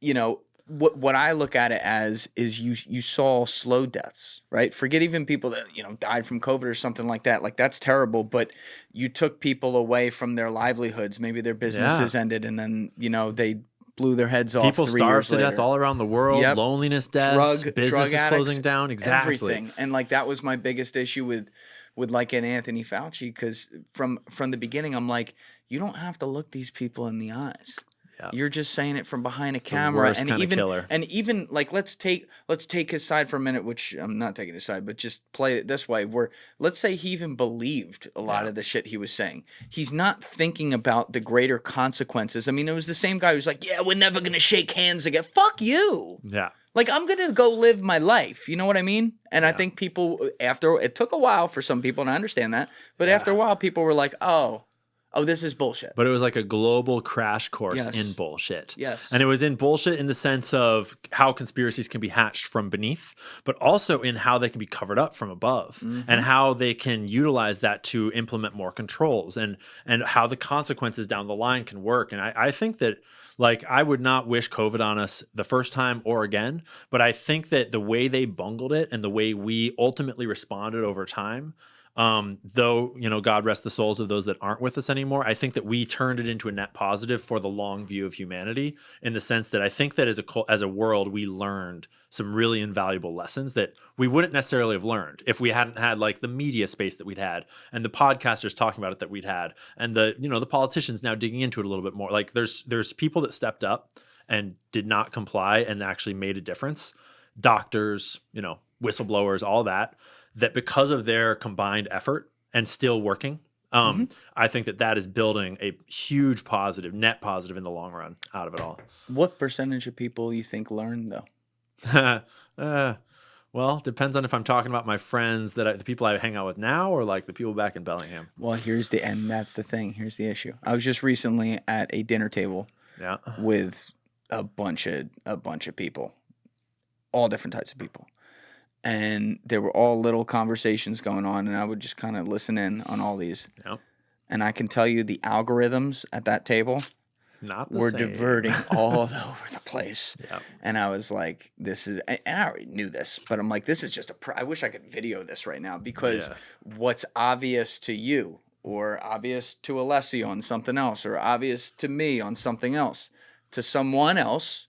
you know, what I look at it as is you saw slow deaths, right? Forget even people that, you know, died from COVID or something like that. Like that's terrible. But you took people away from their livelihoods. Maybe their businesses ended and then, you know, they blew their heads off.
People starved to death all around the world. Loneliness deaths, businesses closing down. Exactly.
Everything. And like that was my biggest issue with like an Anthony Fauci, because from the beginning I'm like, you don't have to look these people in the eyes. Yep. You're just saying it from behind a camera, and even like let's take his side for a minute, which I'm not taking his side, but just play it this way. Where let's say he even believed a lot of the shit he was saying. He's not thinking about the greater consequences. I mean, it was the same guy who's like, "Yeah, we're never gonna shake hands again." Fuck you.
Yeah.
Like I'm gonna go live my life. You know what I mean? And I think people after it took a while for some people, and I understand that, but after a while, people were like, "Oh, this is bullshit."
But it was like a global crash course in bullshit.
Yes.
And it was in bullshit in the sense of how conspiracies can be hatched from beneath, but also in how they can be covered up from above and how they can utilize that to implement more controls and how the consequences down the line can work. And I think that like I would not wish COVID on us the first time or again, but I think that the way they bungled it and the way we ultimately responded over time, though, you know, God rest the souls of those that aren't with us anymore, I think that we turned it into a net positive for the long view of humanity, in the sense that I think that as a world, we learned some really invaluable lessons that we wouldn't necessarily have learned if we hadn't had like the media space that we'd had and the podcasters talking about it that we'd had and the, you know, the politicians now digging into it a little bit more. Like there's people that stepped up and did not comply and actually made a difference. Doctors, you know, whistleblowers, all that because of their combined effort and still working, I think that is building a huge positive, net positive in the long run out of it all.
What percentage of people you think learned though?
Well, depends on if I'm talking about my friends the people I hang out with now or like the people back in Bellingham.
Well, and that's the thing. Here's the issue. I was just recently at a dinner table with a bunch of people, all different types of people. And there were all little conversations going on, and I would just kind of listen in on all these. Yep. And I can tell you the algorithms at that table were diverting all over the place. Yep. And I was like, this is, and I already knew this, but I'm like, this is just I wish I could video this right now, because what's obvious to you or obvious to Alessio on something else or obvious to me on something else, to someone else,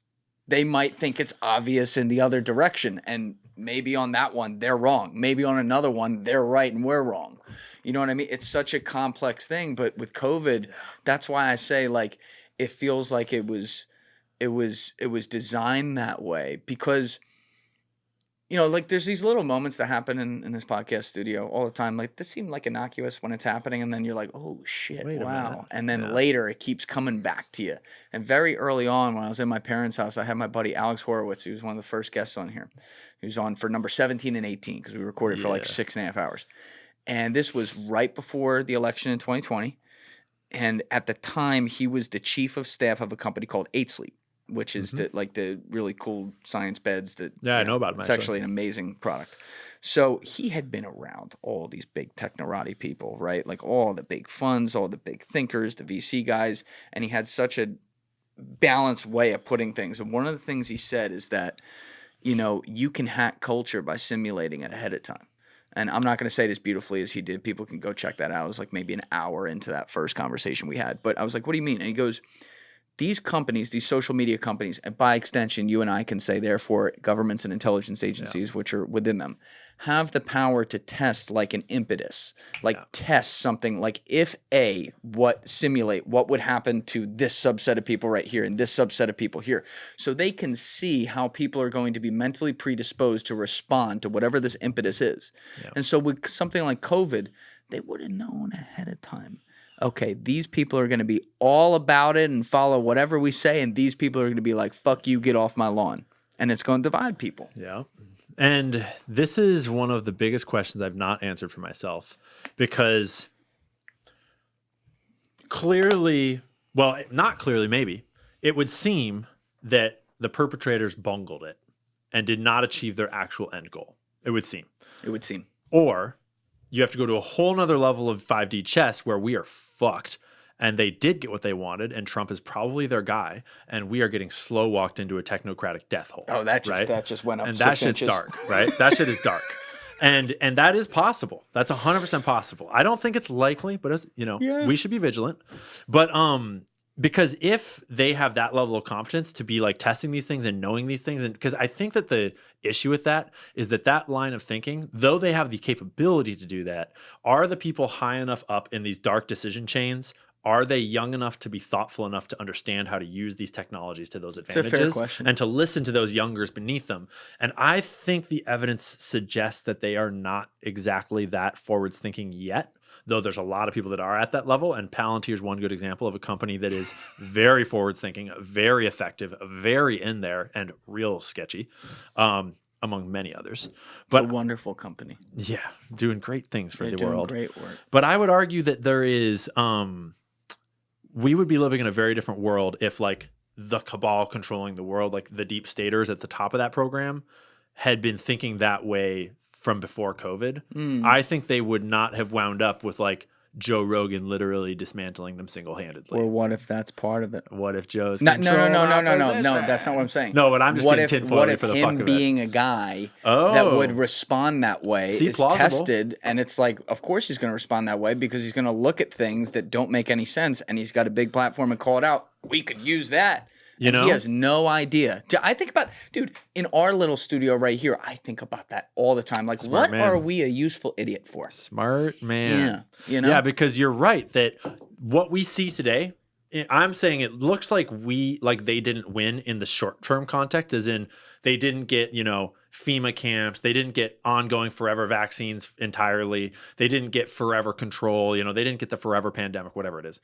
they might think it's obvious in the other direction. And maybe on that one, they're wrong. Maybe on another one, they're right and we're wrong. You know what I mean? It's such a complex thing. But with COVID, that's why I say, like, it feels like it was designed that way, because, you know, like there's these little moments that happen in this podcast studio all the time. Like this seemed like innocuous when it's happening, and then you're like, oh shit, wow. And then later it keeps coming back to you. And very early on, when I was in my parents' house, I had my buddy Alex Horowitz, who was one of the first guests on here. He was on for number 17 and 18 because we recorded for like 6.5 hours. And this was right before the election in 2020. And at the time, he was the chief of staff of a company called 8 Sleep, which is the really cool science beds that
I know about them.
It's actually an amazing product. So he had been around all these big technorati people, right? Like all the big funds, all the big thinkers, the VC guys, and he had such a balanced way of putting things. And one of the things he said is that, you know, you can hack culture by simulating it ahead of time. And I'm not going to say it as beautifully as he did. People can go check that out. It was like maybe an hour into that first conversation we had. But I was like, what do you mean? And he goes, these companies, these social media companies, and by extension, you and I can say, therefore, governments and intelligence agencies, which are within them, have the power to test like an impetus, like test something like if simulate what would happen to this subset of people right here and this subset of people here. So they can see how people are going to be mentally predisposed to respond to whatever this impetus is. Yeah. And so with something like COVID, they would have known ahead of time. Okay, these people are going to be all about it and follow whatever we say, and these people are going to be like, fuck you, get off my lawn. And it's going to divide people.
Yeah. And this is one of the biggest questions I've not answered for myself, because clearly, well, not clearly, maybe, it would seem that the perpetrators bungled it and did not achieve their actual end goal. It would seem.
It would seem.
Or you have to go to a whole nother level of 5D chess where we are fucked and they did get what they wanted and Trump is probably their guy and we are getting slow walked into a technocratic death hole.
Oh, that just went up
and
6
that shit's
inches.
Dark, right? That shit is dark. And that is possible. That's 100% possible. I don't think it's likely, but it's, we should be vigilant. But because if they have that level of competence to be like testing these things and knowing these things, and because I think that the issue with that is that line of thinking, though they have the capability to do that, are the people high enough up in these dark decision chains? Are they young enough to be thoughtful enough to understand how to use these technologies to those advantages?
It's a fair question.
And to listen to those youngers beneath them? And I think the evidence suggests that they are not exactly that forwards thinking yet. Though there's a lot of people that are at that level, and Palantir is one good example of a company that is very forward-thinking, very effective, very in there, and real sketchy, among many others. But
it's a wonderful company.
Yeah, doing great things for the world.
Doing great work.
But I would argue that there is, we would be living in a very different world if, like, the cabal controlling the world, like the deep staters at the top of that program, had been thinking that way from before COVID. I think they would not have wound up with like Joe Rogan literally dismantling them single-handedly.
Or what if that's part of it?
What if Joe's
no, that's not what I'm saying.
No, but I'm just getting tinfoil for the fuck of it.
What if him being a guy that would respond that way is plausible. Tested, and it's like, of course he's going to respond that way because he's going to look at things that don't make any sense, and he's got a big platform and call it out. We could use that. He has no idea. I think about, dude, in our little studio right here, I think about that all the time. Like, what are we a useful idiot for?
Smart man.
Yeah.
Yeah, because you're right that what we see today, I'm saying it looks like they didn't win in the short-term context, as in they didn't get, FEMA camps. They didn't get ongoing forever vaccines entirely. They didn't get forever control. They didn't get the forever pandemic, whatever it is.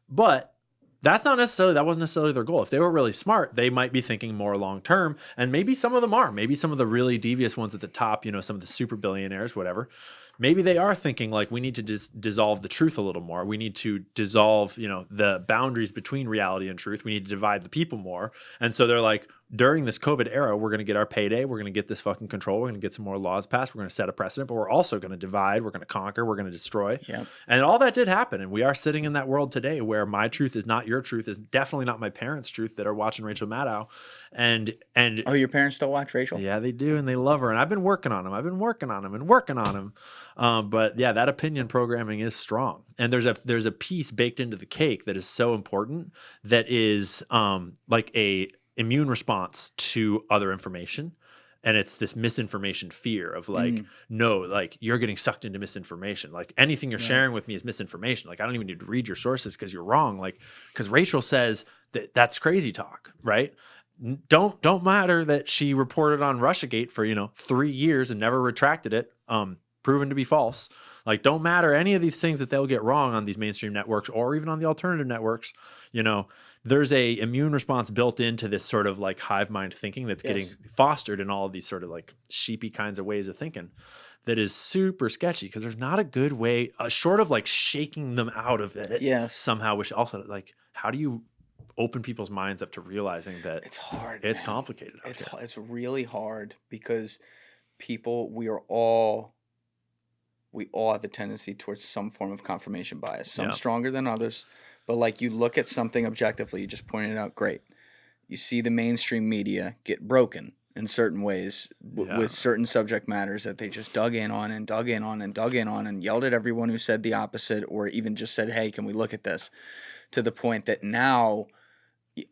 But that wasn't necessarily their goal. If they were really smart, they might be thinking more long-term, and maybe some of them are. Maybe some of the really devious ones at the top, some of the super billionaires, whatever, maybe they are thinking like, we need to dissolve the truth a little more. We need to dissolve, the boundaries between reality and truth. We need to divide the people more. And so they're like, during this COVID era, we're going to get our payday. We're going to get this fucking control. We're going to get some more laws passed. We're going to set a precedent, but we're also going to divide. We're going to conquer. We're going to destroy.
Yep.
And all that did happen. And we are sitting in that world today where my truth is not your truth, is definitely not my parents' truth that are watching Rachel Maddow. And
oh, your parents still watch Rachel?
Yeah, they do. And they love her. And I've been working on them. But yeah, that opinion programming is strong. And there's a piece baked into the cake that is so important, that is like a immune response to other information. And it's this misinformation fear of like, no, like you're getting sucked into misinformation. Like anything you're sharing with me is misinformation. Like I don't even need to read your sources because you're wrong. Like, because Rachel says that's crazy talk, right? Don't matter that she reported on Russiagate for 3 years and never retracted it, proven to be false. Like, don't matter any of these things that they'll get wrong on these mainstream networks or even on the alternative networks. There's a immune response built into this sort of like hive mind thinking that's getting fostered in all of these sort of like sheepy kinds of ways of thinking, that is super sketchy, because there's not a good way, short of like shaking them out of it somehow, which also like, how do you open people's minds up to realizing that
it's hard,
it's complicated.
It's really hard because we all have a tendency towards some form of confirmation bias, some stronger than others. But like, you look at something objectively, you just pointed out, great. You see the mainstream media get broken in certain ways with certain subject matters that they just dug in on and yelled at everyone who said the opposite, or even just said, hey, can we look at this? To the point that now,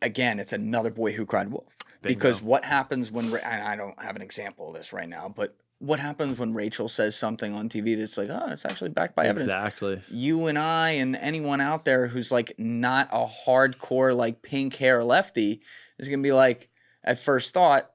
again, it's another boy who cried wolf. Bingo. Because what happens when, and I don't have an example of this right now, but what happens when Rachel says something on TV that's like, oh, it's actually backed by evidence?
Exactly.
You and I and anyone out there who's like not a hardcore like pink hair lefty is going to be like, at first thought,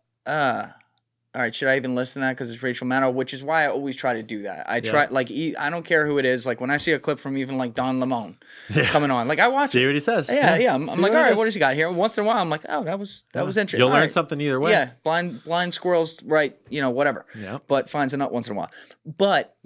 all right, should I even listen to that because it's Rachel Maddow? Which is why I always try to do that. I try, like, I don't care who it is. Like, when I see a clip from even, like, Don Lemon coming on, like, I watch
See what he says.
Yeah. I'm like, all right, what has he got here? Once in a while, I'm like, oh, that was interesting.
You'll learn something either way.
Yeah, blind squirrels, right, whatever.
Yeah.
But finds a nut once in a while. But,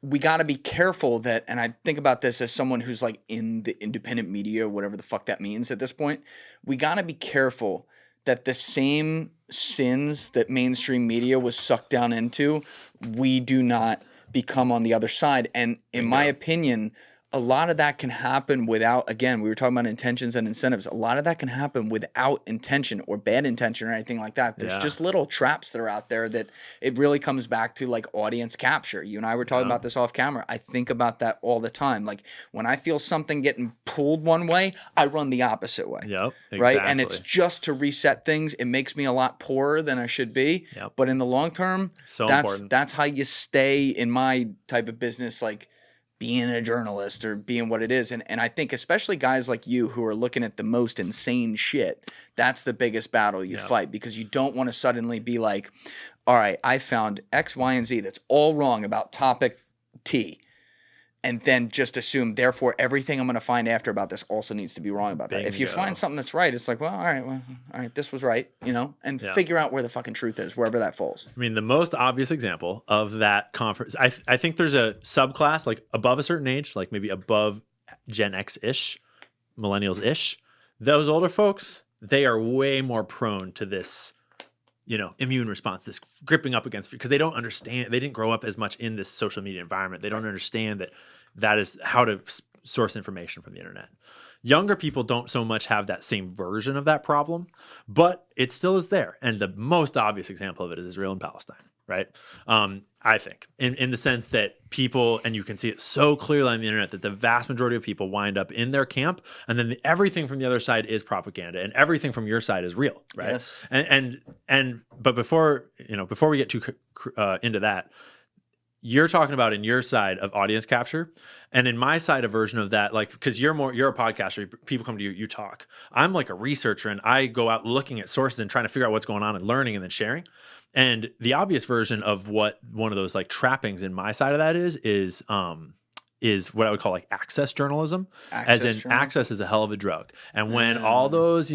we got to be careful that, and I think about this as someone who's, like, in the independent media, whatever the fuck that means at this point. We got to be careful that the same sins that mainstream media was sucked down into, we do not become on the other side. And in my opinion, a lot of that can happen without, again, we were talking about intentions and incentives. A lot of that can happen without intention or bad intention or anything like that. There's just little traps that are out there that it really comes back to like audience capture. You and I were talking about this off camera. I think about that all the time. Like when I feel something getting pulled one way, I run the opposite way.
Yep, exactly.
Right? And it's just to reset things. It makes me a lot poorer than I should be.
Yep.
But in the long term, that's how you stay in my type of business, like being a journalist or being what it is. And I think especially guys like you who are looking at the most insane shit, that's the biggest battle you fight, because you don't want to suddenly be like, all right, I found X, Y, and Z that's all wrong about topic T. And then just assume, therefore, everything I'm going to find after about this also needs to be wrong about that. If you find something that's right, it's like, well, all right, this was right, and figure out where the fucking truth is, wherever that falls.
I mean, the most obvious example of that conference, I think there's a subclass, like above a certain age, like maybe above Gen X-ish, millennials-ish. Those older folks, they are way more prone to this, immune response, this gripping up against, because they don't understand, they didn't grow up as much in this social media environment. They don't understand that is how to source information from the internet. Younger people don't so much have that same version of that problem, but it still is there. And the most obvious example of it is Israel and Palestine, right? I think in the sense that people, and you can see it so clearly on the internet, that the vast majority of people wind up in their camp, and then everything from the other side is propaganda, and everything from your side is real, right? Yes. But before we get too into that, you're talking about in your side of audience capture, and in my side, a version of that, like, because you're a podcaster, people come to you, you talk. I'm like a researcher, and I go out looking at sources and trying to figure out what's going on and learning and then sharing. And the obvious version of what one of those like trappings in my side of that is what I would call like access journalism. Access is a hell of a drug. And when all those,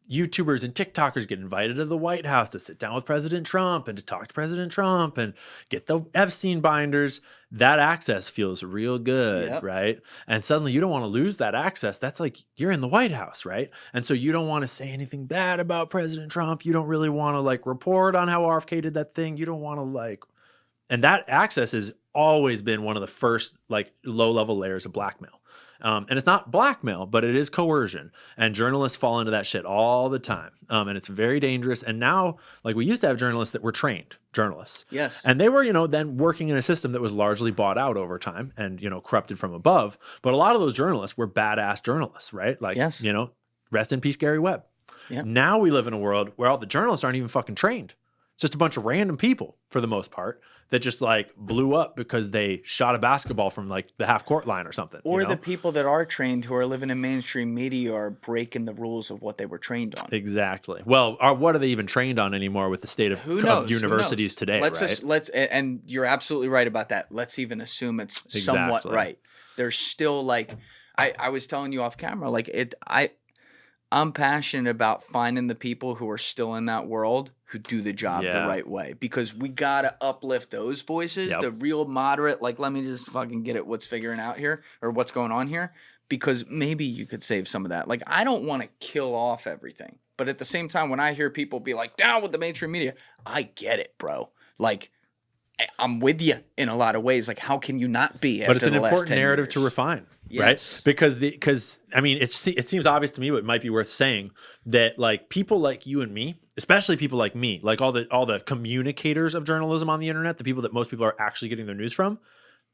YouTubers and TikTokers get invited to the White House to sit down with President Trump and to talk to President Trump and get the Epstein binders, that access feels real good, right? And suddenly you don't want to lose that access. That's like you're in the White House, right? And so you don't want to say anything bad about President Trump. You don't really want to like report on how RFK did that thing. You don't want to and that access has always been one of the first like low-level layers of blackmail. And it's not blackmail, but it is coercion. And journalists fall into that shit all the time. And it's very dangerous. And now, like, we used to have journalists that were trained journalists.
Yes.
And they were, then working in a system that was largely bought out over time and, corrupted from above. But a lot of those journalists were badass journalists, right? Like, rest in peace, Gary Webb. Yep. Now we live in a world where all the journalists aren't even fucking trained. It's just a bunch of random people, for the most part, that just like blew up because they shot a basketball from like the half court line or something.
Or the people that are trained who are living in mainstream media are breaking the rules of what they were trained on.
Exactly. Well, what are they even trained on anymore with the state of universities today?
And you're absolutely right about that. Let's even assume it's somewhat right. There's still like, I was telling you off camera, like I'm passionate about finding the people who are still in that world who do the job the right way, because we got to uplift those voices, the real moderate, like, let me just fucking get at what's figuring out here or what's going on here, because maybe you could save some of that. Like, I don't want to kill off everything, but at the same time, when I hear people be like, down with the mainstream media, I get it, bro. Like, I'm with you in a lot of ways. Like, how can you not be?
But it's an important narrative to refine. Yes. Right? Because I mean, it seems obvious to me, but it might be worth saying that like people like you and me, especially people like me, like all the communicators of journalism on the internet, the people that most people are actually getting their news from,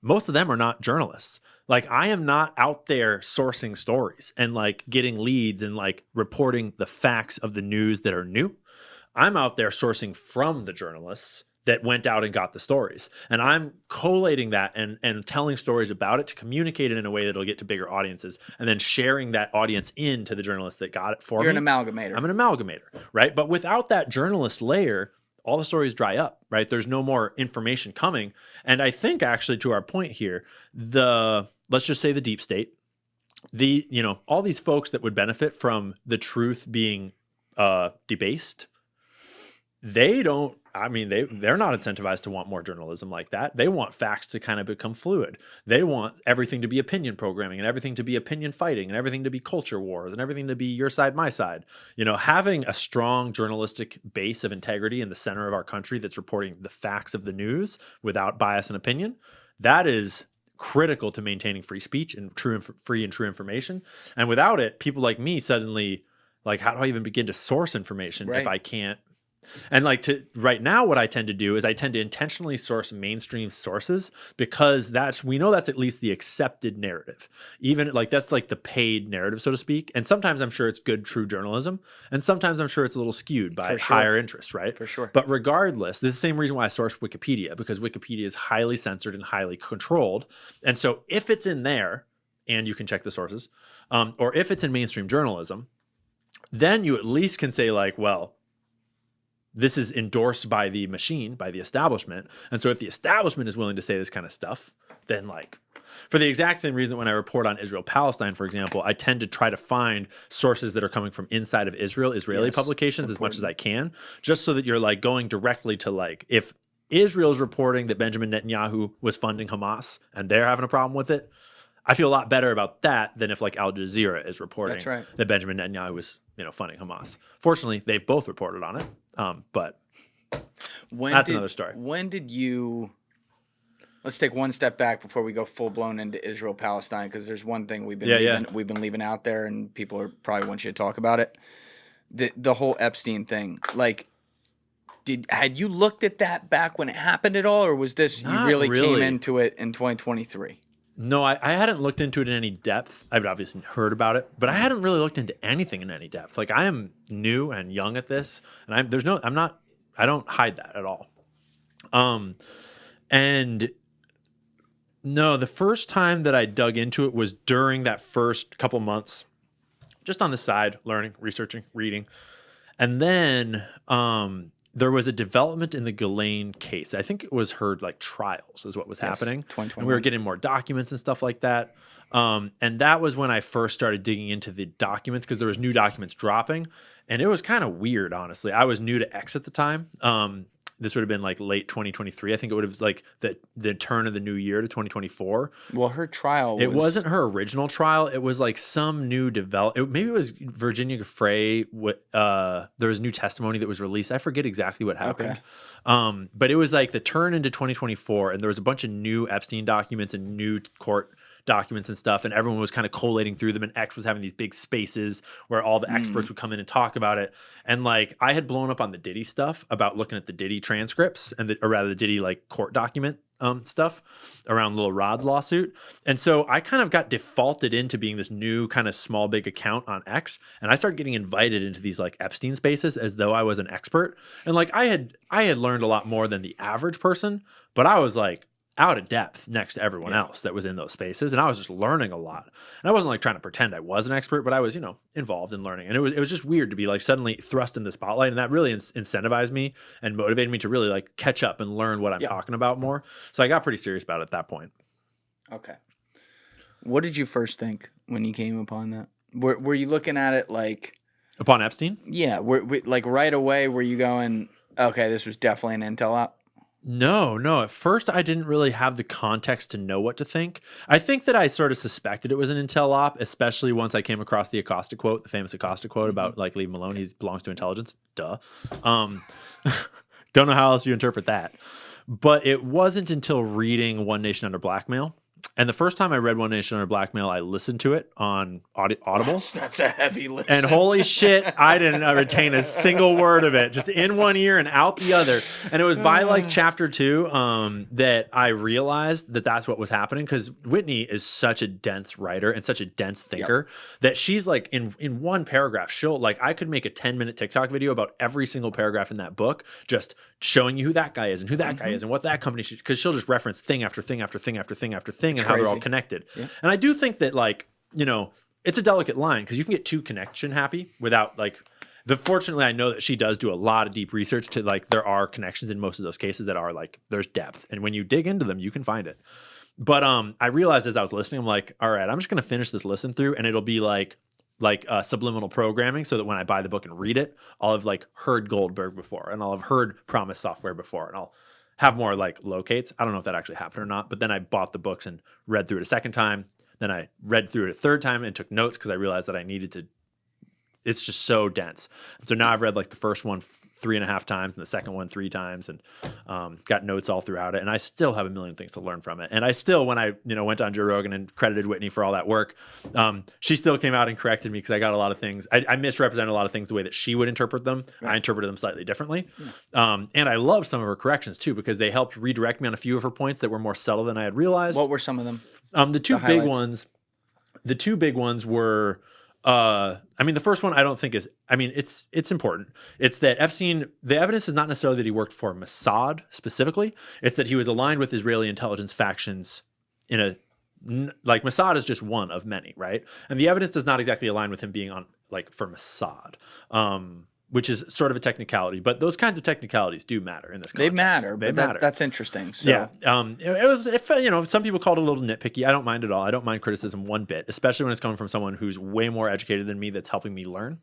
most of them are not journalists. Like, I am not out there sourcing stories and like getting leads and like reporting the facts of the news that are new. I'm out there sourcing from the journalists that went out and got the stories. And I'm collating that and telling stories about it to communicate it in a way that'll get to bigger audiences, and then sharing that audience into the journalists that got it for me.
You're an amalgamator.
I'm an amalgamator, right? But without that journalist layer, all the stories dry up, right? There's no more information coming. And I think, actually, to our point here, let's just say the deep state, all these folks that would benefit from the truth being debased, they're not incentivized to want more journalism like that. They want facts to kind of become fluid. They want everything to be opinion programming and everything to be opinion fighting and everything to be culture wars and everything to be your side, my side. Having a strong journalistic base of integrity in the center of our country that's reporting the facts of the news without bias and opinion, that is critical to maintaining free speech and free and true information. And without it, people like me suddenly, like, how do I even begin to source information if I can't? And right now, what I tend to do is I tend to intentionally source mainstream sources, because we know that's at least the accepted narrative. Even that's like the paid narrative, so to speak. And sometimes I'm sure it's good, true journalism. And sometimes I'm sure it's a little skewed by higher interests, right?
For sure.
But regardless, this is the same reason why I source Wikipedia, because Wikipedia is highly censored and highly controlled. And so if it's in there, and you can check the sources, or if it's in mainstream journalism, then you at least can say, like, well, this is endorsed by the machine, by the establishment. And so if the establishment is willing to say this kind of stuff, then, like, for the exact same reason that when I report on Israel-Palestine, for example, I tend to try to find sources that are coming from inside of Israeli publications as much as I can, just so that you're like going directly to, like, if Israel's reporting that Benjamin Netanyahu was funding Hamas and they're having a problem with it, I feel a lot better about that than if, like, Al Jazeera is reporting that Benjamin Netanyahu was, funding Hamas. Fortunately, they've both reported on it. But that's another story.
When did you? Let's take one step back before we go full blown into Israel Palestine, because there's one thing we've been leaving out there, and people probably want you to talk about it. The whole Epstein thing. Like, had you looked at that back when it happened at all, or was this you really came into it in 2023?
No, I hadn't looked into it in any depth. I've obviously heard about it, but I hadn't really looked into anything in any depth. Like, I am new and young at this, and I don't hide that at all. And no, the first time that I dug into it was during that first couple months, just on the side, learning, researching, reading. And then, there was a development in the Ghislaine case. I think it was her, like, trials is what was happening. And we were getting more documents and stuff like that. And that was when I first started digging into the documents, because there was new documents dropping. And it was kind of weird, honestly. I was new to X at the time. This would have been like late 2023. I think it would have like the turn of the new year to 2024.
Well, her trial
It wasn't her original trial. It was like some new maybe it was Virginia Giuffre. There was new testimony that was released. I forget exactly what happened. Okay. But it was like the turn into 2024, and there was a bunch of new Epstein documents and new court documents and stuff, and everyone was kind of collating through them, and X was having these big spaces where all the experts would come in and talk about it. And like, I had blown up on the Diddy stuff about looking at the Diddy transcripts and the Diddy like court document stuff around Lil Rod's lawsuit. And so I kind of got defaulted into being this new kind of small big account on X, and I started getting invited into these like Epstein spaces as though I was an expert. And like, I had learned a lot more than the average person, but I was like out of depth next to everyone else that was in those spaces, and I was just learning a lot. And I wasn't like trying to pretend I was an expert, but I was, involved in learning. And it was just weird to be like suddenly thrust in the spotlight, and that really incentivized me and motivated me to really like catch up and learn what I'm talking about more. So I got pretty serious about it at that point.
Okay. What did you first think when you came upon that? Were you looking at it like
upon Epstein?
Yeah. Like right away, were you going, okay, this was definitely an intel op?
No. At first, I didn't really have the context to know what to think. I think that I sort of suspected it was an intel op, especially once I came across the Acosta quote, the famous Acosta quote about like, leave him alone. He belongs to intelligence. Duh. Don't know how else you interpret that. But it wasn't until reading One Nation Under Blackmail And the first time I read One Nation Under Blackmail, I listened to it on Audible.
That's a heavy listen.
And holy shit, I didn't retain a single word of it, just in one ear and out the other. And it was by like chapter 2 that I realized that that's what was happening, because Whitney is such a dense writer and such a dense thinker that she's like in one paragraph, she'll like, I could make a 10-minute TikTok video about every single paragraph in that book, just showing you who that guy is and who that guy is and what that company should, because she'll just reference thing after thing after thing after thing after thing, and how they're all connected. Yeah. And I do think that, like, you know, it's a delicate line, because you can get too connection happy without like fortunately I know that she does do a lot of deep research to like, there are connections in most of those cases that are like, there's depth, and when you dig into them, you can find it. But I realized as I was listening, I'm like, all right, I'm just gonna finish this listen through, and it'll be like subliminal programming, so that when I buy the book and read it, I'll have like heard Goldberg before, and I'll have heard Promise Software before, and I'll have more like locates. I don't know if that actually happened or not, but then I bought the books and read through it a second time. Then I read through it a third time and took notes, because I realized that I needed to. It's just so dense. And so now I've read like the first one 3.5 times and the second one 3 times, and got notes all throughout it. And I still have a million things to learn from it. And I still, when I went on Joe Rogan and credited Whitney for all that work, she still came out and corrected me, because I got a lot of things. I misrepresented a lot of things the way that she would interpret them. Right. I interpreted them slightly differently. Yeah. And I love some of her corrections too, because they helped redirect me on a few of her points that were more subtle than I had realized.
What were some of them?
The two big ones were, I mean, the first one I don't think is, I mean, it's important. It's that Epstein, the evidence is not necessarily that he worked for Mossad specifically. It's that he was aligned with Israeli intelligence factions like Mossad is just one of many, right? And the evidence does not exactly align with him being on like for Mossad, which is sort of a technicality, but those kinds of technicalities do matter in this context.
They matter.
They matter.
That's interesting. So.
Yeah. It was, some people called it a little nitpicky. I don't mind at all. I don't mind criticism one bit, especially when it's coming from someone who's way more educated than me that's helping me learn.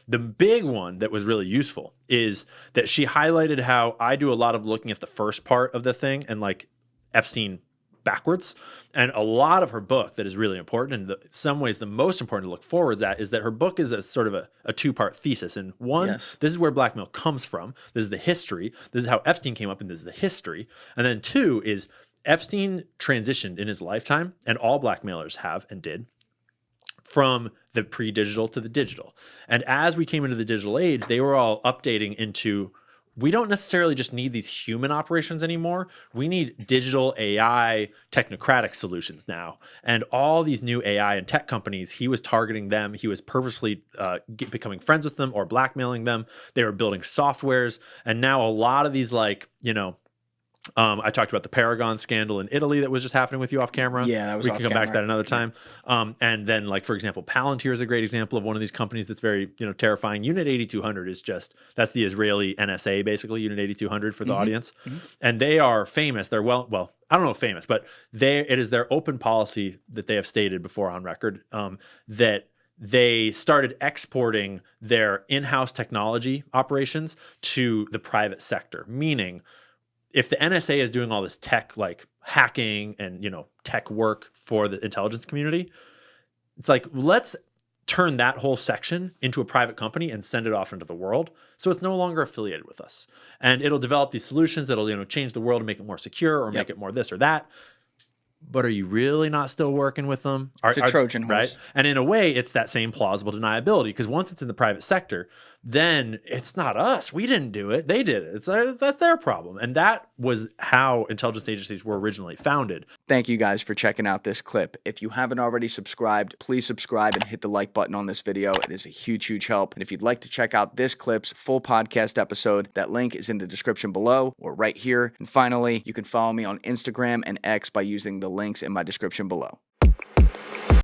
The big one that was really useful is that she highlighted how I do a lot of looking at the first part of the thing and like Epstein backwards. And a lot of her book that is really important, and in some ways the most important to look forwards at, is that her book is a sort of a 2-part thesis. And one, this is where blackmail comes from. This is the history. This is how Epstein came up, and this is the history. And then 2 is Epstein transitioned in his lifetime, and all blackmailers have and did, from the pre-digital to the digital. And as we came into the digital age, they were all updating into, we don't necessarily just need these human operations anymore. We need digital AI technocratic solutions now. And all these new AI and tech companies, he was targeting them. He was purposely becoming friends with them or blackmailing them. They were building softwares. And now a lot of these, like, I talked about the Paragon scandal in Italy that was just happening with you off camera.
Yeah, that was
we can come back to that another time. And then, like, for example, Palantir is a great example of one of these companies that's very, terrifying. Unit 8200 is that's the Israeli NSA, basically, Unit 8200 for the audience. Mm-hmm. And they are famous. They're well, I don't know if famous, but it is their open policy that they have stated before on record, that they started exporting their in-house technology operations to the private sector, meaning if the NSA is doing all this tech, like hacking and, tech work for the intelligence community, it's like, let's turn that whole section into a private company and send it off into the world. So it's no longer affiliated with us. And it'll develop these solutions that'll, change the world and make it more secure or make it more this or that. But are you really not still working with them?
It's a Trojan horse.
Right? And in a way, it's that same plausible deniability, because once it's in the private sector, then it's not us. We didn't do it. They did it. That's their problem. And that was how intelligence agencies were originally founded.
Thank you guys for checking out this clip. If you haven't already subscribed, please subscribe and hit the like button on this video. It is a huge, huge help. And if you'd like to check out this clip's full podcast episode, that link is in the description below or right here. And finally, you can follow me on Instagram and X by using the links in my description below.